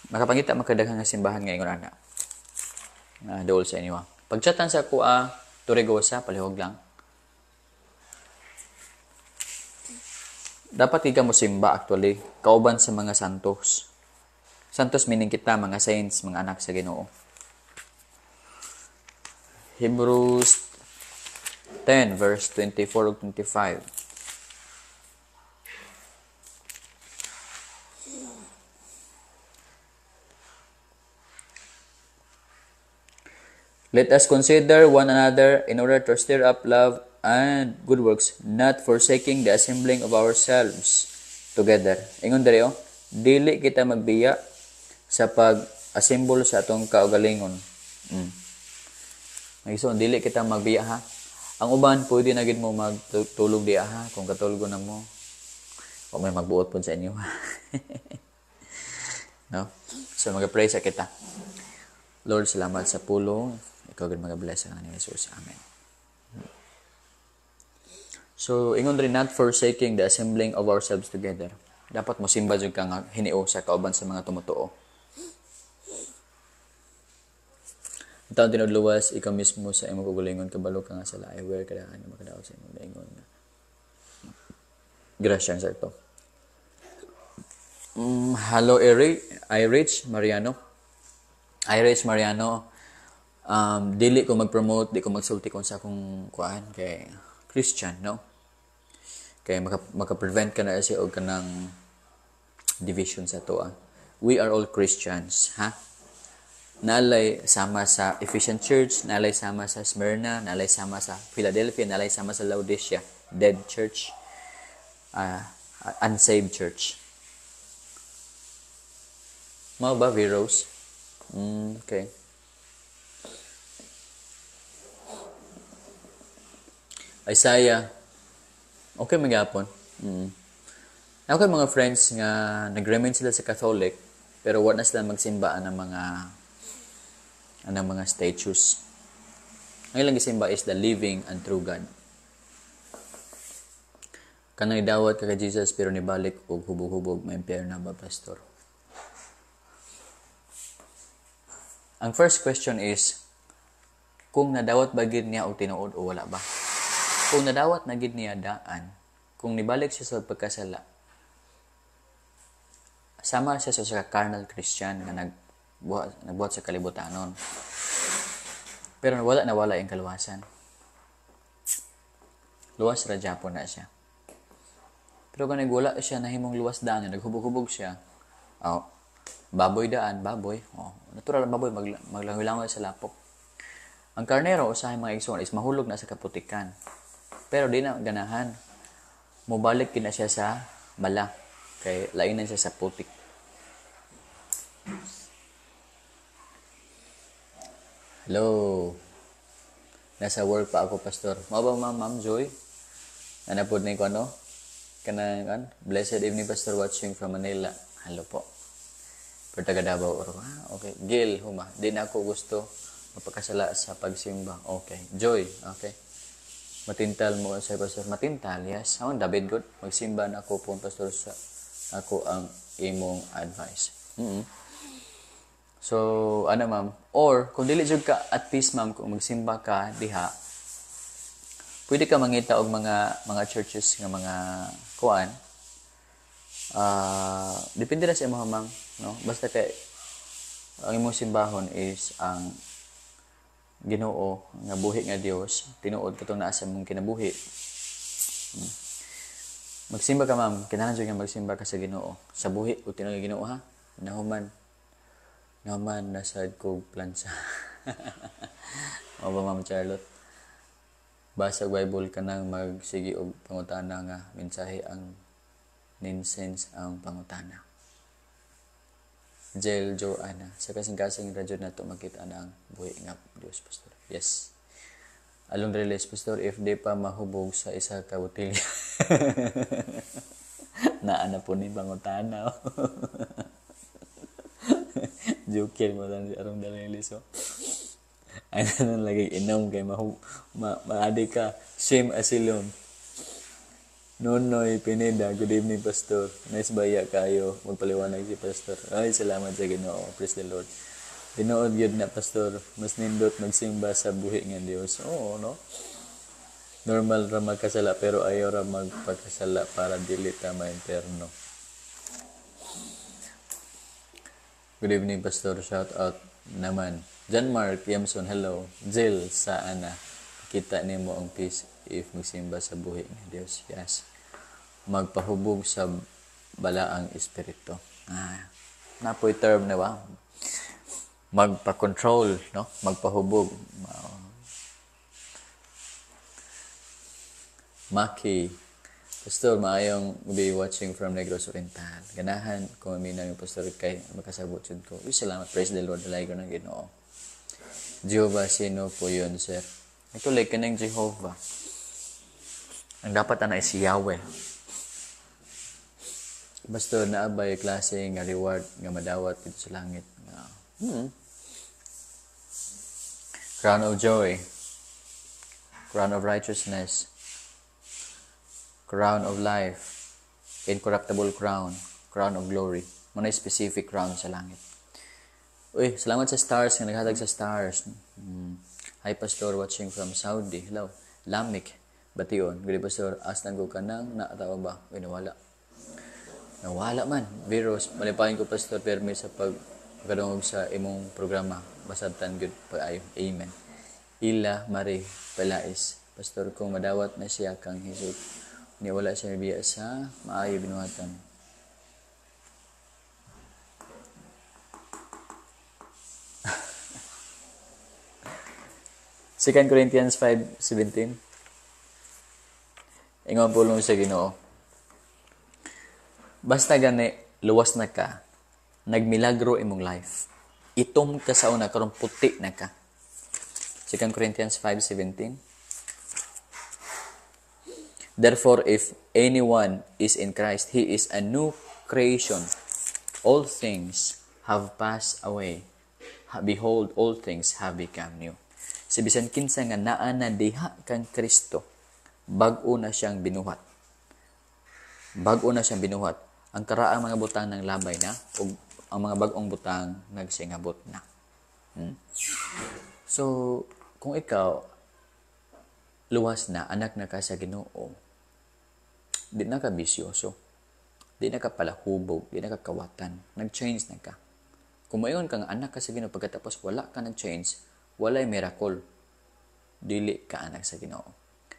Makapangita magdagang simbahan nga ingon ana. Dool sa inyo. Pagchatan sa kuha Turigosa palihog lang. Dapat ka mo simba actually, kauban sa mga santos. Santos meaning kita, mga saints, mga anak sa Ginoo. Hebrews 10 verse 24 ug 25. Let us consider one another in order to stir up love and good works, not forsaking the assembling of ourselves together. Ingon diri dili kita magbiya sa pag-assemble sa atong kaugalingon. So, dili kita magbiya ha. Ang uban pwede na gid mo magtulog diha ha kung katulgo na mo. O may magbuot pud sa inyo. No? So mag-pray sa kita. Lord, salamat sa pulong. Ikaw gid mag-bless sa ni Jesus. Amen. So, ingon rin not forsaking the assembling of ourselves together. Dapat mo simba jud ka nga hinio sa kauban sa mga tumutuo. Taon tinudluwas, ikaw mismo sa imong kugulingon kabalo ka nga sa laay where kada ano makadaog sa imong daingon nga. Grasya sa ito. Hello Irich Mariano. Dili ko mag-promote, di ko magsulti kung sa akong kuan kay Christian, no? Kaya maka-prevent ka na siya o kanang division sa toa. We are all Christians, ha? Nalay sama sa Ephesian Church, nalay sama sa Smyrna, nalay sama sa Philadelphia, nalay sama sa Laodicea, Dead Church, Unsaved Church. Mao ba, Veros? Okay. Isaiah. Okay, magyapon. Ako mga friends nga nag-remain sila sa Catholic pero wala na sila magsimba ng mga statues. Ang ilang gisimba is the living and true God. Kanang idawat ka kay Jesus pero nibalik og hubog-hubog may impyerno ba, Pastor? Ang first question is, kung nadawat ba gid niya og tinuod o wala ba. Kung nadawat na gid niya daan, kung nibalik siya sa pagkasala, sama siya sa carnal Christian nga nagbuhat sa kalibutanon. Pero wala yung kaluwasan. Luwas ra Japon na siya. Pero kung wala siya nahimong luwas daan, naghubog-hubog siya, baboy daan, baboy. Natural ang baboy, maglangoy-langoy sa lapok. Ang karnero, usahay mga igsoon, is mahulog na sa kaputikan. Pero di na ganahan. Mubalik na siya sa bala. Kay lainan siya sa putik. Hello. Nasa work pa ako, Pastor. Mao ba, Ma'am Joy? Nanapod na yung ano? Kanang blessed evening, Pastor, watching from Manila. Hello po. Pero taga Davao. Okay. Gil, huma. Di na ako gusto mapakasala sa pagsimba. Okay. Joy. Okay. Matintal mo sa Pastor. Matintal, yes. David good. Magsimba na ako po, Pastor, sa ako ang imong advice. So, ma'am? Or, kung dili jud ka at peace, ma'am, kung magsimba ka diha, pwede ka mangita og mga churches nga mga kuan. Depende na sa imong ma'am, no? Basta kay ang imong simbahon is ang Ginoo nga buhi nga Dios, tinuod katong naa sa imong kinabuhi. Magsimba ka, ma'am. Kinahanglan jud nga magsimba ka sa Ginoo. Sa buhi o tinuod nga Ginoo, ha? Naman nasad ko plansa. O ba, Ma'am Charlotte? Basa Bible ka nang magsigi og pangutana nga mensahe ang nonsense ang pangutana. Jel Joanna, sa kasing-kasing radyo na ito makita na ang buhi nga Diyos, Pastor. Yes. Along release, Pastor, if di pa mahubog sa isa ka botilya. Naana po ni pangutana. Joker mo lang si Arong Dalilis. Ano lagi inom kay maadi ka. Shame asilon. Nonoy Pineda, good evening, Pastor. Nice baya kayo. Magpaliwanag si Pastor. Ay, salamat sa Ginoo. Praise the Lord. Tinuod yun na, Pastor. Mas nindot magsimba sa buhi nga Dios. Oo, no? Normal ra magkasala, pero ayaw ra magpagkasala para dili ta ma-imperno. Good evening, Pastor. Shout out naman. John Mark Yamson, hello. Jill sa ana. Kita nimo ang peace if magsimba sa buhi ni Dios. Yes. Magpahubog sa balaang espiritu. Napoy term na ba? Magpa-control, no? Magpahubog. Maki. Pastor, maayong be watching from Negros Oriental. Ganahan kung aminaw yung Pastor kay makasabot yun ko. Salamat. Praise the Lord. Dalay ko ng Ginoo. Jehovah, sino po yun, sir? Ito, like ka ng Jehovah. Ang dapat na is Yahweh. Pastor, naabay klase nga reward nga madawat dito sa langit. Crown of joy. Crown of righteousness. Crown of life, incorruptible crown, crown of glory. Muna specific crown sa langit. Uy, salamat sa stars, nga naghatag sa stars. Hi, Pastor, watching from Saudi. Hello. Lamik, Bation. Good Pastor, astan ko ka nang naatawa ba? Uy, nawala. Nawala man. Virus, malipahin ko, Pastor, permi sa pagkadungog sa imong programa. Basabtan good pag-ayo. Amen. Ila Marie Pelais. Pastor, kung madawat na siya kang Jesus, ni wala siya biya sa maayo binuhatan. Second Corinthians 5:17. Ingon pulong sa Ginoo. Basta gani luwas na ka, nagmilagro imong life. Itom ka sa una karon puti na ka. Second Corinthians 5:17. Therefore, if anyone is in Christ, he is a new creation. All things have passed away. Behold, all things have become new. Si bisan kinsa nga naa na diha kang Kristo, bag-o na siyang binuhat. Bag-o na siyang binuhat. Ang karaang mga butang ng labay na, o ang mga bag-ong butang nagsingabot na. So, kung ikaw luwas na, anak na ka sa Ginoo, di na ka bisyoso, di na ka palahubog, di na ka kawatan, nag-change na ka. Kung mayon kang anak ka sa Ginoo, pagkatapos wala ka nag-change, walay miracle, dili ka anak sa Ginoo.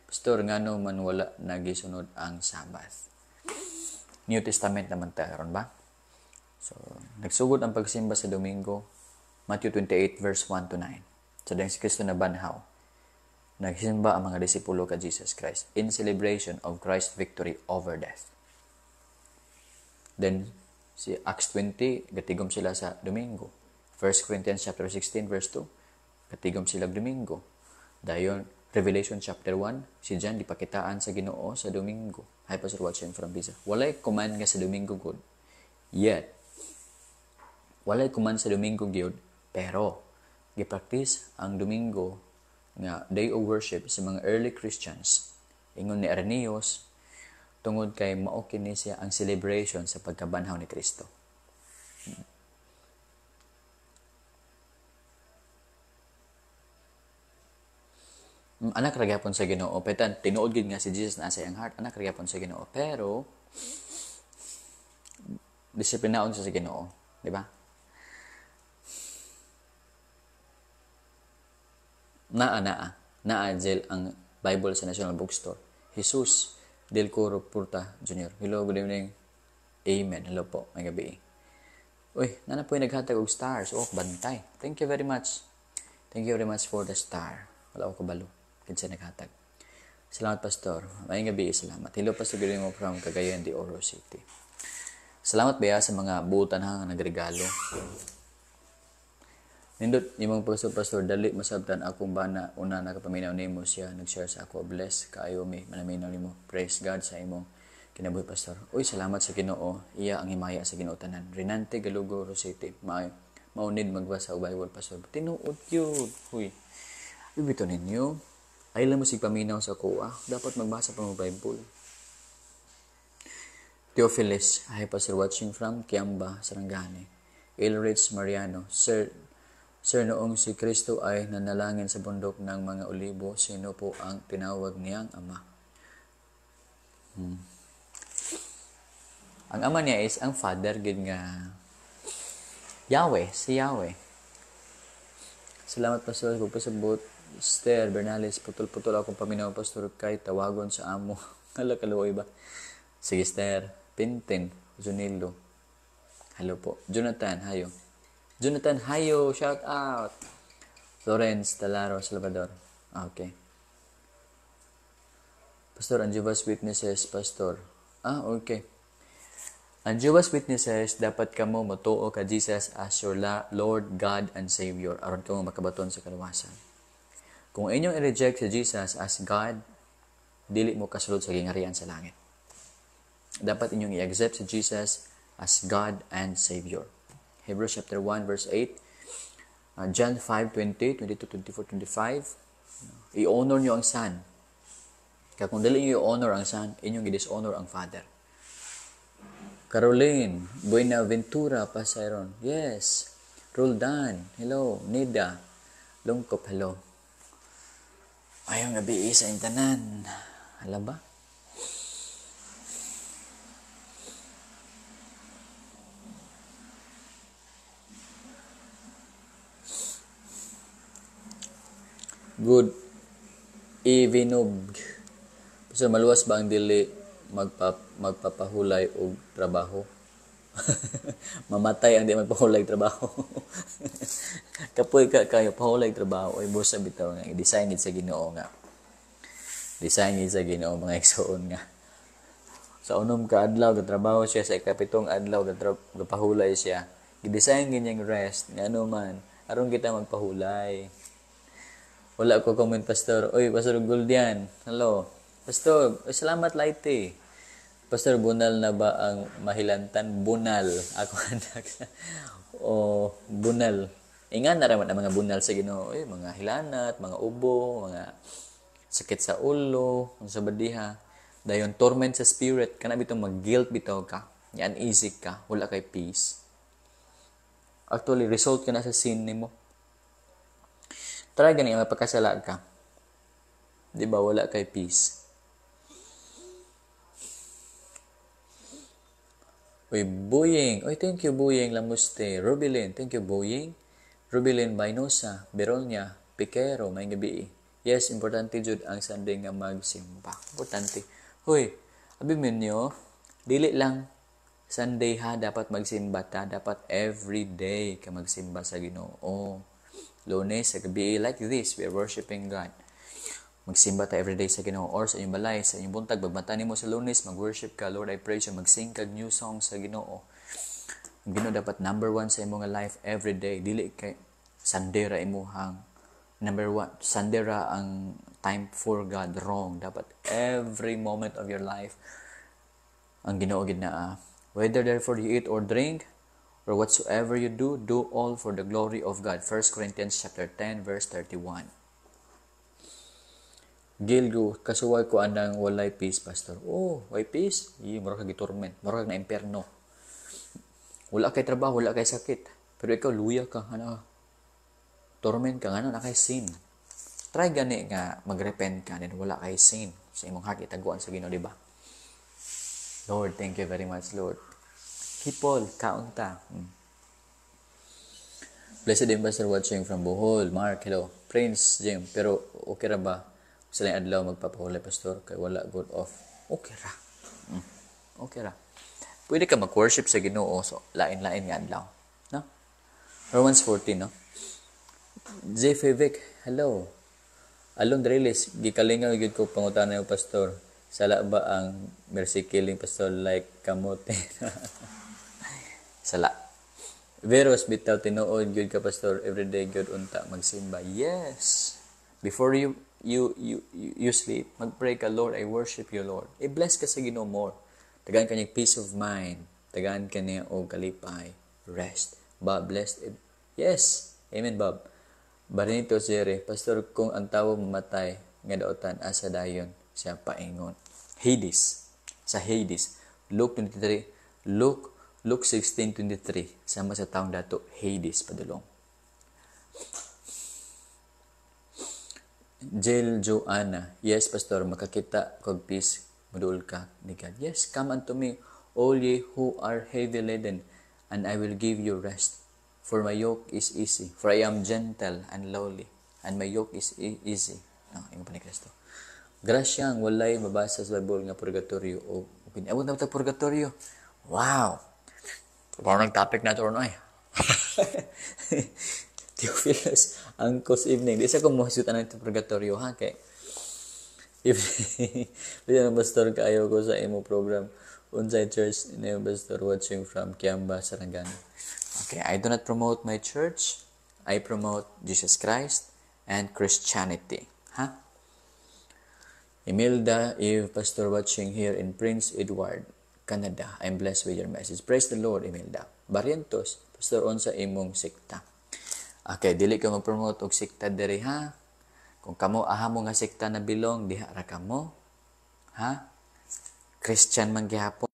Pastor, ngano man wala nagisunod ang Sabbath? New Testament naman tayo ron ba? So, nagsugod ang pagsimba sa Domingo, Matthew 28 verse 1 to 9. So, dahil si Kristo na banhaw, nagsimba ang mga disipulo ka Jesus Christ in celebration of Christ's victory over death. Then, si Acts 20, gatigom sila sa Domingo. 1 Corinthians chapter 16 verse 2, gatigom sila Domingo. Dayon, Revelation chapter 1, si John dipakitaan sa Ginoo sa Domingo. Hi, Pastor, watching from Pisa. Walay command nga sa Domingo good. Yet, walay command sa Domingo gyud, pero gipractice ang Domingo nga day of worship sa mga early Christians. Ingon ni Irenaeus, tungod kay mao kini siya ang celebration sa pagkabanhaw ni Kristo. Anak ra gyapon sa Ginoo, petan tinuod gid nga si Jesus na sa iyang heart, anak ra gyapon sa Ginoo, pero disiplinaon siya sa Ginoo, di ba? Naa Jel ang Bible sa National Bookstore. Jesus Del Coro Purta Jr. Hello, good evening. Amen. Hello po, may gabi. Uy, nana po yung naghatag og stars. Oh, bantay. Thank you very much. Thank you very much for the star. Wala ko kabalo. Kinsa naghatag. Salamat, Pastor. May gabi, salamat. Hello, Pastor Guillermo from Cagayan de Oro City. Salamat ba sa mga buutan ha nagregalo. Nindot imong pastor dali masabtan akong bana una nakapaminaw nimo siya nag-share sa ako, bless kaayo mi manaminaw nimo, praise God sa imong kinabuhi, Pastor. Uy, salamat sa Ginoo, iya ang himaya sa Ginoo tanan. Renante Galugo Rosete, maunid magbasa og Bible, Pastor. Tinuod yun. Huy, ibito ninyo, ay lang mo sig paminaw sa kuha, dapat magbasa pa mo Bible. Theophilus, hi Pastor, watching from Kiamba, Sarangani. Elrich Mariano, Sir, noong si Kristo ay nanalangin sa bundok ng mga olibo, sino po ang tinawag niyang ama? Ang ama niya is ang Father, gid nga Yahweh, si Yahweh. Salamat, Pastor, kung pasabot. Esther Bernales, putol-putol akong paminaw, Pastor, kay tawagon sa amo. Hala, kaluoy ba? Sige, Esther. Pintin, Junilo. Hello po. Jonathan, hayo. Jonathan Hayo, shout out. Florence Talaro, Salvador. Okay. Pastor, ang Jehovah's Witnesses, Pastor. Okay. Ang Jehovah's Witnesses, dapat kamo matuo ka Jesus as your Lord, God, and Savior. Aron kamo makabaton sa kaluwasan. Kung inyong i-reject si Jesus as God, dili mo kasulod sa gingarian sa langit. Dapat inyong i-accept si Jesus as God and Savior. Hebrews chapter 1 verse 8, John 5:20, 22, 24, 25. I-honor niyo ang Son. Kaya kung dili niyo i-honor ang Son, inyong i-dishonor ang Father. Caroline Buenaventura Pasayron. Yes. Roldan. Hello. Nida Lungkop. Hello. Ayong gabi sa intanan. Hala ba? Good evening. So, maluwas ba ang dili magpapahulay og trabaho? Mamatay ang di magpahulay trabaho. Kapoy ka kayo pahulay trabaho ay busa bitaw nga i-design gid sa Ginoo nga. Design gid sa Ginoo mga igsoon nga. Sa unom ka adlaw trabaho siya, sa ikapitong adlaw gapahulay siya. Gi-design gid niyang rest ngano man aron kita magpahulay. Wala ko comment, Pastor. Oy, Pastor Guldian. Hello. Pastor, salamat laite. Pastor, bunal na ba ang mahilantan? Bunal. Ako anak. Bunal. Ingan na raman ang mga bunal sa Ginoo. Oy, mga hilanat, mga ubo, mga sakit sa ulo, sa badiha. Dayon torment sa spirit. Kana bitong mag-guilt bitaw ka. Uneasy ka. Wala kay peace. Actually, result ka na sa sin nimo. Try gani mapakasala ka. Di ba wala kay peace? Uy, Buying. Uy, thank you, Buying Lamuste. Rubilin, thank you, Buying. Rubilin Bainosa, Beronia, Piquero, may gabi. Yes, importante jud ang Sunday nga magsimba. Importante. Hoy, abi minyo, dili lang Sunday ha, dapat magsimba ta. Dapat every day ka magsimba sa Ginoo. Lunes sa gabi, like this, we are worshiping God. Magsimba ta everyday sa Ginoo or sa inyong balay, sa inyong buntag, bagmata nimo sa Lunes, mag-worship ka, Lord, I praise you, mag-sing kag new song sa Ginoo. Ang Ginoo dapat number one sa imong life everyday. Dili kay Sunday ra imuhang number one. Sunday ra ang time for God. Wrong. Dapat every moment of your life ang Ginoo gid naa. Whether therefore you eat or drink or whatsoever you do, do all for the glory of God. 1 Corinthians chapter 10 verse 31. Gilgo, kasuway ko anang walay peace, pastor. Oh, why peace? Mura kag gitorment, mura kag na imperno. Wala kay trabaho, wala kay sakit. Pero ikaw luya ka, torment ka, na kay sin. Try gani nga magrepent ka, then wala kay sin sa imong heart, itaguan sa Ginoo, di ba? Lord, thank you very much, Lord. Kipol, kaunta. Blessed din Pastor watching from Bohol. Mark, hello. Prince Jim, pero okay ra ba? Sa lang adlaw magpapahulay, Pastor, kay wala good off. Okay ra. Okay ra. Pwede ka mag-worship sa Ginoo, so lain-lain nga adlaw. No? Romans 14, no? J. Vic, hello. Alon Dreles, gikalingaw gyud ko pangutana yung pastor. Sala ba ang mercy killing, pastor, like kamote? Sala. Veros bitaw tinuod gyud ka, pastor, everyday gyud unta magsimba. Yes. Before you sleep, magpray ka, Lord, I worship you, Lord. I-bless ka sa Ginoo more. Tagaan ka niya peace of mind. Tagaan ka niya og kalipay. Rest. Bob, blessed. Yes. Amen, Bob. Barinito Zere, Pastor, kung ang tawo mamatay, nga daotan, asa dayon siya paingon. Hades. Sa Hades. Luke 16:23. Sama sa taong dato, Hades, padulong. Jill Joanna, yes, Pastor, makakita kog peace, madul ka ni God. Yes, come unto me, all ye who are heavy laden, and I will give you rest. For my yoke is easy. For I am gentle and lowly, and my yoke is easy. Ingon pa ni Kristo. Grasyang walay mabasa sa Bible nga purgatorio o pinabot na ta purgatorio. Wow. Parang topic na to or no ay. Theophilus, Angkos evening. Di sa ko mohisutan ng purgatorio ha kay if bilang pastor kaayo ko sa imo program Unsay Church na pastor watching from Kiamba, Sarangani. Okay, I do not promote my church. I promote Jesus Christ and Christianity. Imelda, if Pastor watching here in Prince Edward, Canada, I'm blessed with your message. Praise the Lord, Imelda. Barrientos, Pastor, unsa imong sikta. Okay, dili ka mag-promote og sikta diri ha. Kung kamo ahamo nga sikta na bilong, diha ra kamo. Christian man gihapon.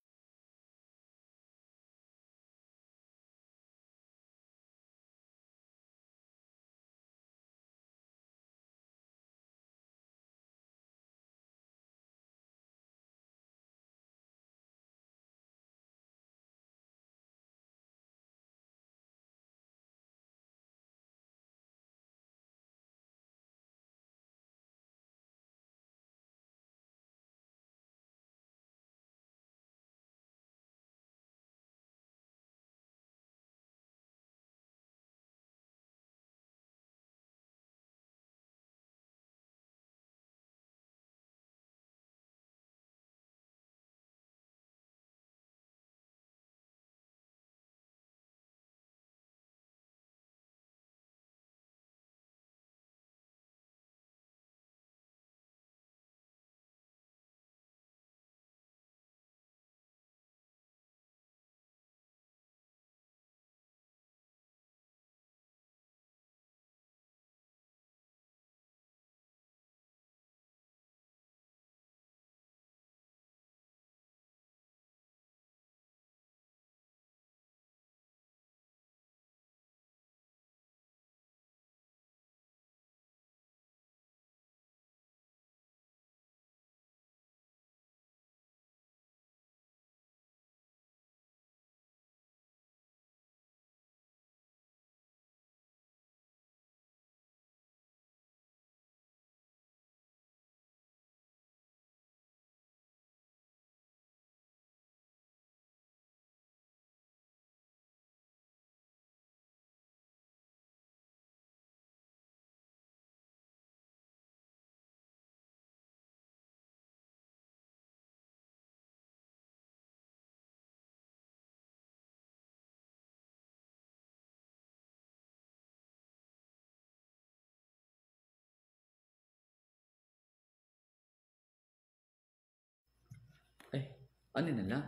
Ano na lang?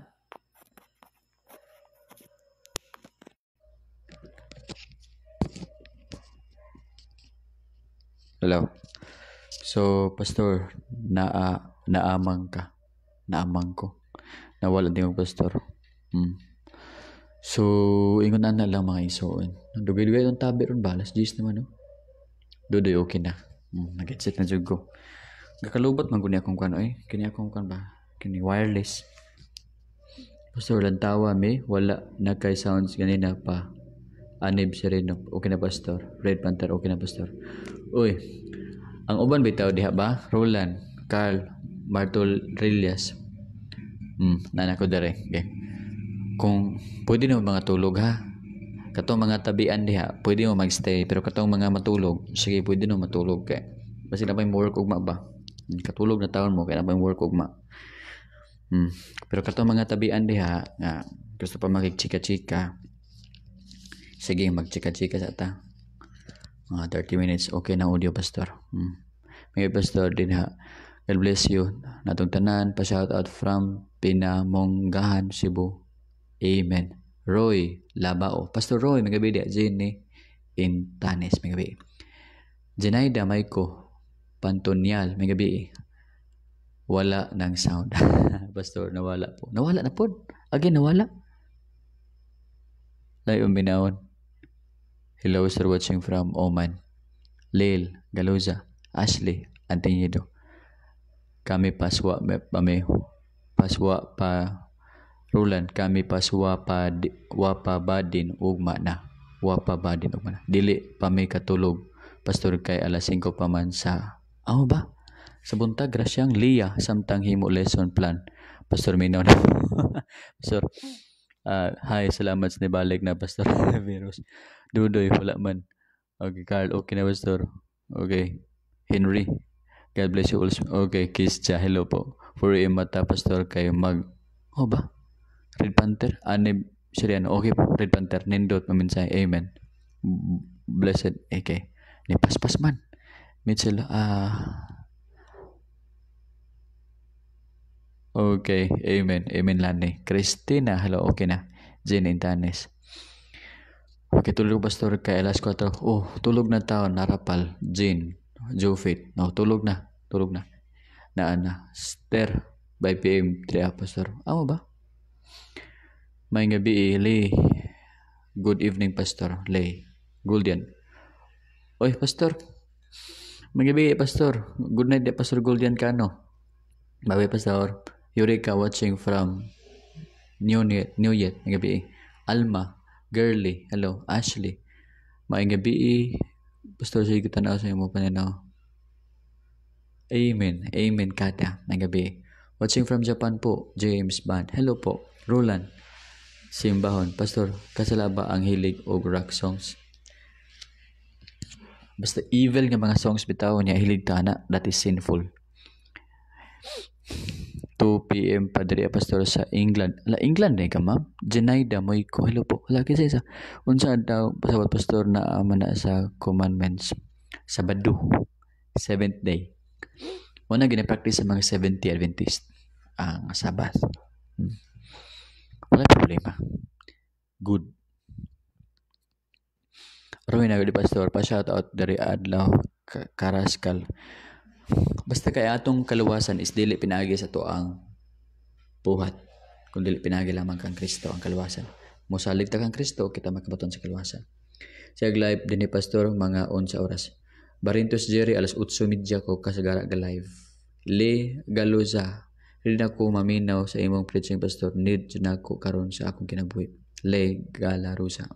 Hello. So, pastor, naamang ka. Naamang ko. Nawala din yung pastor. So, ingon na lang mga isuon. Dugay-dugay itong tabi ron balas. Gis naman, no? Dudoy, okay na. Nag-headset na jud ko. Kakalubot man guni akong kano eh. Kini akong kan ba? Kini wireless. Pastor, lantawa mi. Wala na kay sounds ganina pa. Anib Sereno. Okay na, pastor. Red Panther. Okay na, pastor. Uy, ang uban bitaw diha ba? Roland, Carl, Martol Rillas. Nana ko dere. Okay. Kung pwede na mga tulog ha. Katong mga tabian diha, pwede mo magstay. Pero katong mga matulog, sige pwede na matulog kay. Basta na pa yung work ugma ba? Katulog na taon mo kaya na pa yung work ugma. Pero katong mga tabian diha, nga gusto pa makikchika-chika. Sige, magchika-chika sa ta. Mga 30 minutes, okay na audio, pastor. May pastor din ha. God bless you. Natong tanan, pa-shout out from Pinamonggahan, Cebu. Amen. Roy Labao. Pastor Roy, may gabi di. Jenny Intanes, may gabi. Jenaida Maiko Pantonial, may gabi. Wala ng sound. Pastor, nawala po. Nawala na po. Again, nawala. Layo binawon. Hello, sir, watching from Oman. Lail, Galuza, Ashley, Antinyido. Kami paswa pa Roland, kami paswa pa wapa badin ugma na. Dili pa may katulog. Pastor kay alas 5 pa man sa ba? Sa buntag grasyang Lia samtang himo lesson plan. Pastor Minaw na. Pastor, hi, salamat sa nibalik na Pastor Virus. Dudoy, wala man. Okay, Carl, okay na, pastor. Okay. Henry, God bless you also. Okay, Kiss Cha, hello po. For mata, pastor, kayo ba? Red Panther, Anib Siriano, okay po. Red Panther, Nindot, maminsay, amen. Blessed, okay. Ni paspas man. Mitchell, okay, amen. Amen, Lani. Christina, hello, okay na. Jane Intanes. Okay, tulog pastor kay alas 4. Tulog na taon, narapal. Jane, Jofit. No, tulog na. Na. Ster, by PM, 3 pastor. Ba? May gabi, Lay. Good evening, pastor. Lay. Guldian. Oy, pastor. May gabi, pastor. Good night, pastor Guldian Kano. Bye, pastor. Eureka watching from New Yet. May gabi. Alma. Girly, hello, Ashley. Maayong gabi, pastor, sige tanaw sa imo pananaw. Amen, Kata, maayong gabi. Watching from Japan po, James Band. Hello po, Roland. Simbahon, pastor, kasala ba ang hilig o rock songs? Basta evil nga mga songs bitaw niya hilig tana, that is sinful. 2 p.m. Padre Pastor sa England. England ka, ma'am? Jenaida Moiko. Hello po. Lagi sa isa. Unsa daw pasawat pastor na mana sa commandments. Sabado. 7th day. Muna gina-practice sa mga 70 Adventist. Ang Sabbath. Wala problema. Good. Roy na pastor. Pa-shout out dari Adlaw Karaskal. Basta kay atong kaluwasan is dili pinagi sa to ang buhat. Kung dili pinagi lamang kang Kristo ang kaluwasan. Mosalig ta kang Kristo, kita makabaton sa kaluwasan. Siya live din ni pastor mga 11 oras. Barintos Jerry alas 8:30 ko kasagara ga live. Le Galuza. Rin ako maminaw sa imong preaching pastor. Need na ko karon sa akong kinabuhi. Le Galarusa.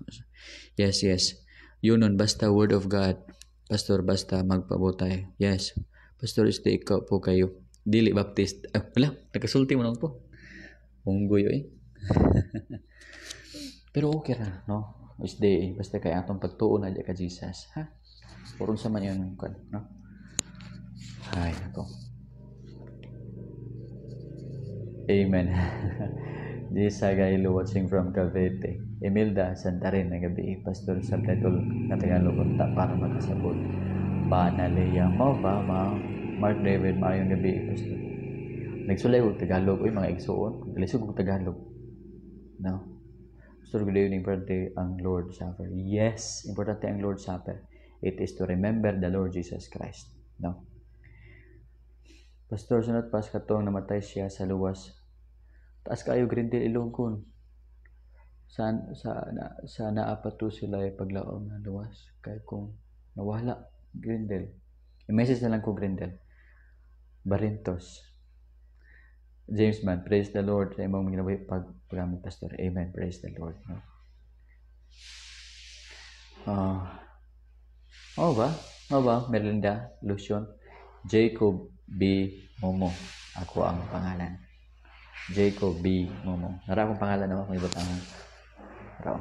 Yes. Yun basta word of God. Pastor, basta magpabotay. Yes. Pastor, stay ikaw po kayo. Dili Baptist. Wala, nakasulti mo lang po. Unggoy Pero okay ra, no? Stay, basta kaya atong pagtuon na ka Jesus. Ha? Purong sa man yun, no? Ay, ako. Amen. Jisa Gailo watching from Cavite. Emilda Santarin na gabi. Pastor subtitle na Tagalog para makasabot. Banaleya mo ba, Mark David, maayong gabi, pastor. Nagsulay ko Tagalog. Uy, mga igsuon. Lisod ko Tagalog. No? So, good evening, birthday ang Lord Supper. Yes, importante ang Lord Supper. It is to remember the Lord Jesus Christ. No? Pastor, sunod pas katong namatay siya sa luwas. Taas kayo, Grindel, Ilongkon. Sa naapato sila ay paglaom na luwas. Kaya kung nawala, Grindel. I-message na lang ko, Grindel. Barintos. James man, praise the Lord sa imong ginabuhi paggamit, Pastor. Amen, praise the Lord. No? Melinda, Lucian, Jacob B. Momo. Ako ang pangalan. Jacob B. Momo. Nara akong pangalan naman kung ibatangan. Nara.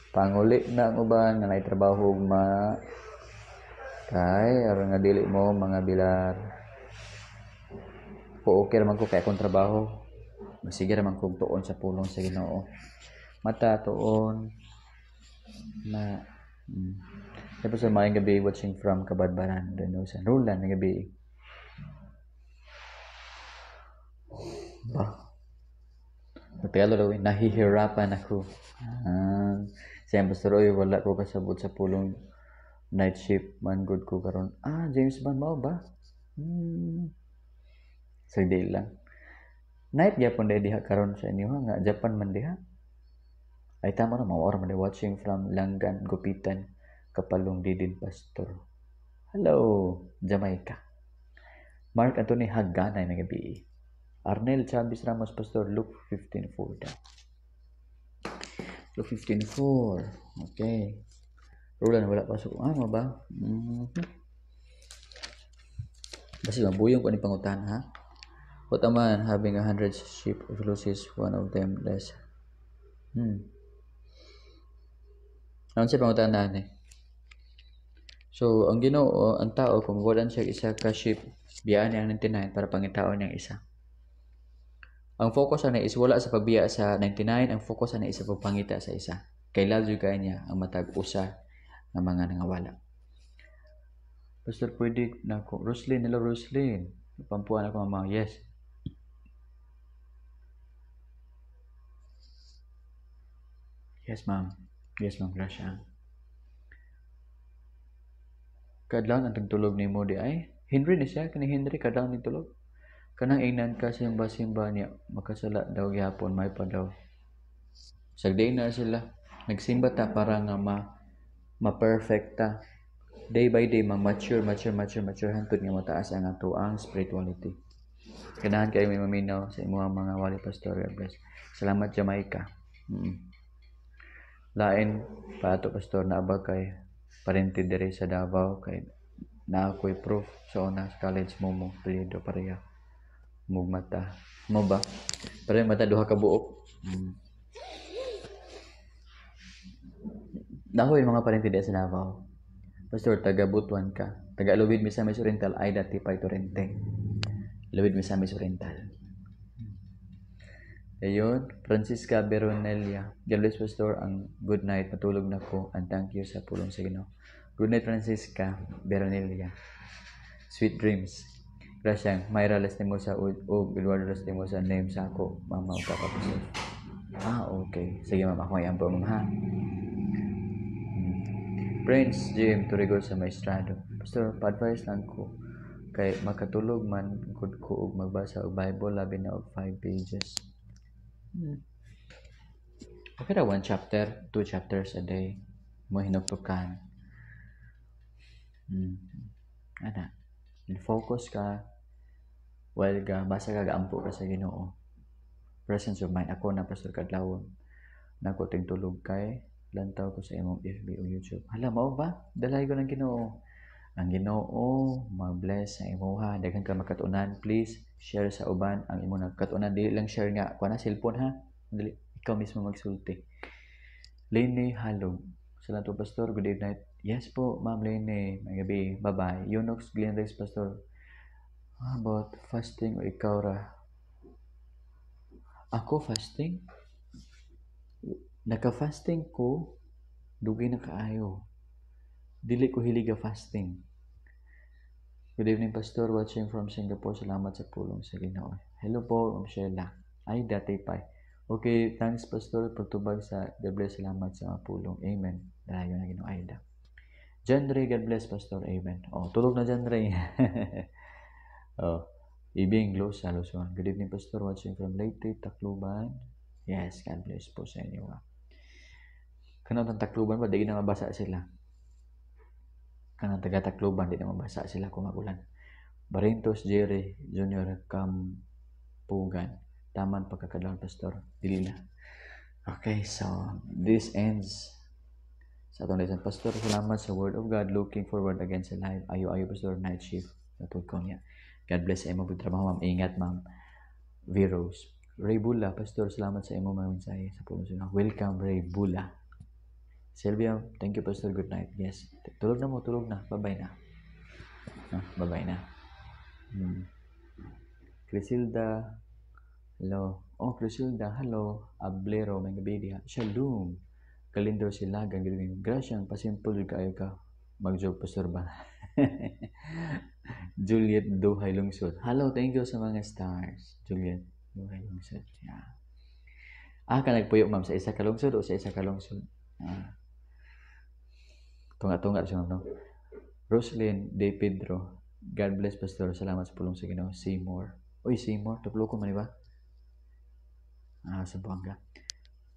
Panguli na ang uban nga naitrabaho kay aron nga dili mo mga bilar. Okay naman ko kay akong trabaho. Sige naman kong tuon sa pulong sa Ginoo. Mata tuon na tapos sa mga gabi watching from Kabadbaran doon sa Roland na gabi. Matalo daw, nahihirapan ako. Siya Pastor, oy, wala ko kasabot sa pulong night shift man good ko karon. James Bond mo ba? Sagdi lang. Night gyapon day diha karon sa inyo nga Japan man diha. Ay tama na mawar man watching from Langan, Gupitan, Kapalong Didin Pastor. Hello, Jamaica. Mark Anthony Haganay na gabi. Arnel Chavez Ramos Pastor, Luke 15:4 daw. Luke 15:4. Okay. Roland wala pasok. Mo ba? Basi mabuyong ko ni pangutan ha. What a man having 100 sheep if loses one of them less. Ano siya pangutan na ni? So, ang Ginoo, ang tao, kung walan siya isa ka sheep, biyaan niya ang 99 para pangitaon niyang isa. Ang focus na is wala sa pagbiya sa 99, ang focus na is sa pagpangita sa isa. Kay love you kaya niya ang matag-usa ng mga nangawala. Pastor, pwede na ako. Roslyn, hello Roslyn. Pampuan ako mama. Yes. Yes, ma'am. Yes, ma'am. Gracia. Kadlang ang tagtulog ni mo di ay. Henry ni siya. Kani Henry, kadlang ni tulog. Kanang ingnan ka simba-simba niya. Makasala daw yapon. May pa daw. Sagday na sila. Nagsimba ta para nga ma-perfect ta. Day by day, mature. Hantod nga mataas ang atuang spirituality. Kanahan kayo may maminaw sa imuha mga wali pastor. Salamat, Jamaica. Lain pa ato pastor na aba kay parente dire sa Davao kay na ako'y proof sa una sa college mo tulido pareha mugmata mo ba pareha mata duha ka buok. Nahoy mga parente dire sa Davao pastor, taga Butuan ka, taga Lubid Misamis Oriental ay dati pa Torrente. Lubid Misamis Oriental. Ayun, Francisca Beronelia. God bless Pastor, ang good night. Matulog na ko. And thank you sa pulong sa Ginoo. Good night, Francisca Beronelia. Sweet dreams. Gracias. Mayra Lastimosa o Eduardo Lastimosa name sa ako. Mama o Papa Pastor. Okay. Sige mama, ako ngayon po mama ha. Prince Jim Turigol sa Maestrado. Pastor, pa-advise lang ko. Kay makatulog man good ko og magbasa og Bible labi na og 5 pages. Okay na 1 chapter, 2 chapters a day. Mo hinugtukan. Ana. Focus ka. While basa ka gaampo ka sa Ginoo. Presence of mind. Ako na Pastor Kadlawon. Nako ting tulog kay lantaw ko sa imong FB o YouTube. Hala mo ba? Dalay ko ng Ginoo. Ang Ginoo mag-bless sa imuha. Daghan ka makatunan. Please share sa uban ang imong nagkatunan. Dili lang share nga kuha na cellphone ha. Dili ikaw mismo magsulti. Lene Halog. Salamat po Pastor. Good night. Yes po, Ma'am Lene. May gabi. Bye-bye. Yonox Glenrex Pastor. How about fasting o ikaw ra? Ako fasting? Naka-fasting ko. Dugay na kaayo. Dili ko hiliga fasting. Good evening, Pastor. Watching from Singapore. Salamat sa pulong sa Ginoo. Hello po, Ma'am Sheila. Ay, dati pa. Okay, thanks, Pastor. Pagtubag sa God bless. Salamat sa mga pulong. Amen. Dahil na Ginoo Aida. John Ray, God bless, Pastor. Amen. Oh, tulog na John Ray. Oh, Ibing Lo sa Luzon. Good evening, Pastor. Watching from Leyte, Tacloban. Yes, God bless po sa inyo. Kanang Tacloban ba? Di na mabasa sila. Kanang taga Tacloban, di na mabasa sila kung magulan. Barintos Jerry Jr. Kampugan. Taman pagkakadlaw, Pastor. Dili na. Okay, so this ends sa atong lesson. Pastor, salamat sa Word of God. Looking forward again sa live. Ayo, Pastor, night shift. Natod ko niya. God bless sa imo trabaho, ma'am. Ingat, ma'am. Viros. Ray Bula, Pastor, salamat sa imo mga mensahe sa puno sila. Welcome, Ray Bula. Sylvia, thank you, Pastor. Good night. Yes. Tulog na mo, tulog na. Bye-bye na. Bye-bye na. Crisilda, hello. Oh, Crisilda, hello. Ablero, mga baby. Shalom. Kalindro sila, gagawin. Gracias, pasimple kayo ka. Mag-joke, Pastor ba? Juliet Duhay Lungsod. Hello, thank you sa mga stars. Juliet Duhay Lungsod. Yeah. Ka nagpuyo, ma'am, sa isa ka lungsod o sa isa ka lungsod? Tunga-tunga siya, no? Roslyn De Pedro. God bless, Pastor. Salamat sa pulong sa Ginoo. Seymour. Uy, Seymour. Tuplo ko man, ba? Sa Buanga.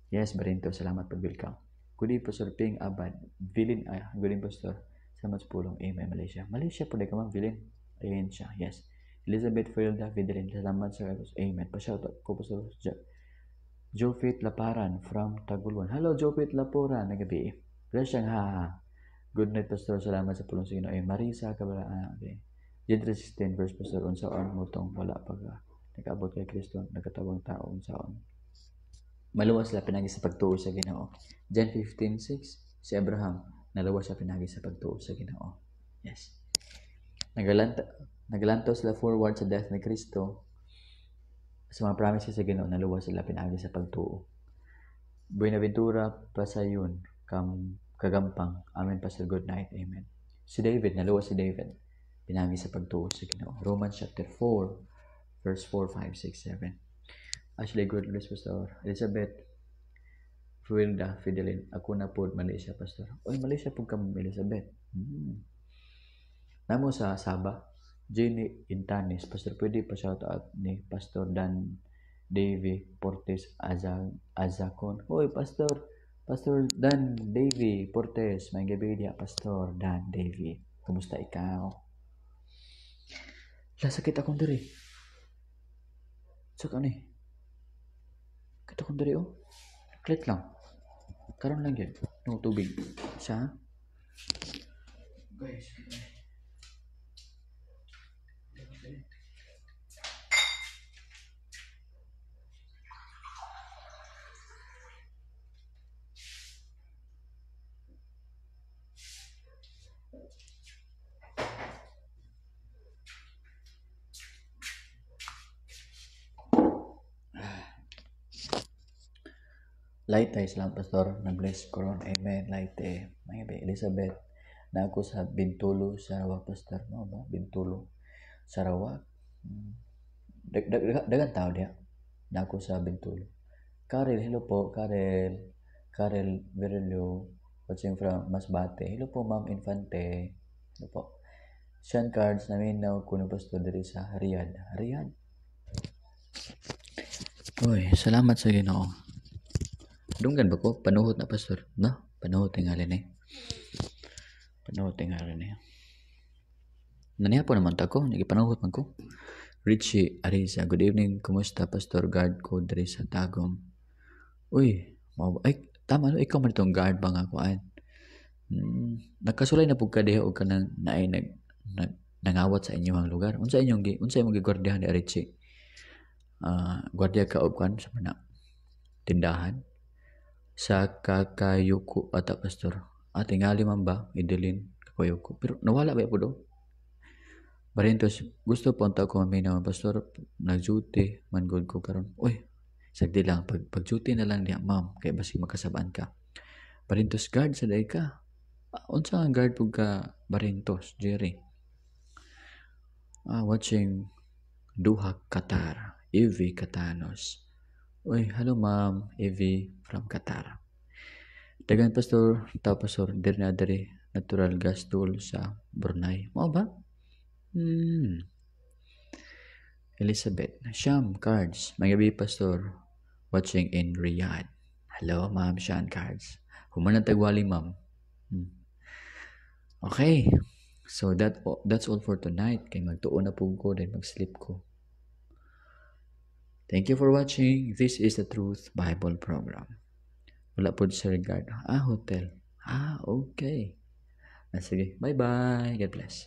Yes, Barinto. Salamat pag-welcome. Good evening, Pastor Ping Abad. Vilin, good evening, Pastor. Salamat sa pulong. Amen, Malaysia. Malaysia po, ka man, Vilin. Ayan siya, yes. Elizabeth Felda Vidrin. Salamat sa Ginoo. Amen. Pa-shoutout ko, Pastor. Jofit Laparan from Taguluan. Hello, Jofit Laparan. Nagabi. Gracias, Good night, Pastor. Salamat sa pulong sa Ginoo. Marisa Cabala. Okay. Jed 16 verse, Pastor. Unsaon motong wala pag nakaabot kay Kristo, nagkatawang tao unsaon. Maluwas sila pinagi sa pagtuo sa Ginoo. John 15:6, si Abraham naluwas siya pinagi sa pagtuo sa Ginoo. Yes. Nagalantaw sila forward sa death ni Kristo. Sa mga promises sa Ginoo, naluwas sila pinagi sa pagtuo. Buenaventura Pasayon, Kagampang. Amen, Pastor. Good night. Amen. Si David, naluwas si David pinagi sa pagtuo sa Ginoo. Romans chapter 4, verse 4, 5, 6, 7. Ashley, good bless, Pastor. Elizabeth Fuelda Fidelin. Ako na po, Malaysia, Pastor. Oy, Malaysia po ka, Elizabeth. Namo sa Sabah, Jenny Intanis. Pastor, pwede pa shout out ni Pastor Dan Davy Portes Azacon. Oy, Pastor Dan Davy Portes. May gabi dia, Pastor Dan Davy. Kumusta ikaw? Sakit akong diri. Saka ni. Kita akong diri, oh. Klit lang. Karon lang yun. No, tubig. Siya. Guys, Laite, salamat, Pastor. Na-bless ko ron. Amen. Laite. May Elizabeth. Na ako sa Bintulo, Sarawak, Pastor. No ba? Bintulo, Sarawak. Dagan tao dia. Na ako sa Bintulo. Karel, hello po. Karel Virilio. Watching from Masbate. Hello po, Ma'am Infante. Hello po. Sean Cards, naminaw ko na, Pastor, diri sa Riyadh. Uy, salamat sa Ginoo. Dunggan ba ko? Panuhot na, Pastor. No? Panuhot tingalin eh. Naniya po naman tako. Nagipanuhot man ko. Richie Arisa. Good evening. Kumusta, Pastor? Guard ko diri sa Tagum. Uy. Ay, tama. Ikaw man itong guard ba nga kuan? Nagkasulay na po ka diha o ka nang nangawat sa inyong lugar. Unsa imong gigwardiyahan ni Richie? Gwardiya ka og kuan sa mana tindahan sa Kakayuko ata, Pastor. Tingali man ba idilin Kakayuko, pero nawala ba po do? Barintos, gusto po unta ko maminaw, Pastor, nag-duty man good ko karon. Uy, sagdi lang pag-duty na lang niya, ma'am, kay basi makasabaan ka. Barintos guard sa day ka. Unsa ang guard pug ka Barintos, Jerry? Watching Duha Qatar, Evie Katanos. Uy, hello ma'am, Evie from Qatar. Dagan pastor, pastor, dir na diri natural gas tool sa Brunei. Mo ba? Elizabeth, Sham Cards, mga gabi pastor, watching in Riyadh. Hello ma'am, Shan Cards. Human tagwali ma'am. Okay. So that's all for tonight. Kay magtuon na pug ko then mag-sleep ko. Thank you for watching. This is the Truth Bible Program. Wala po sa regard. Hotel. Okay. Sige. Bye-bye. God bless.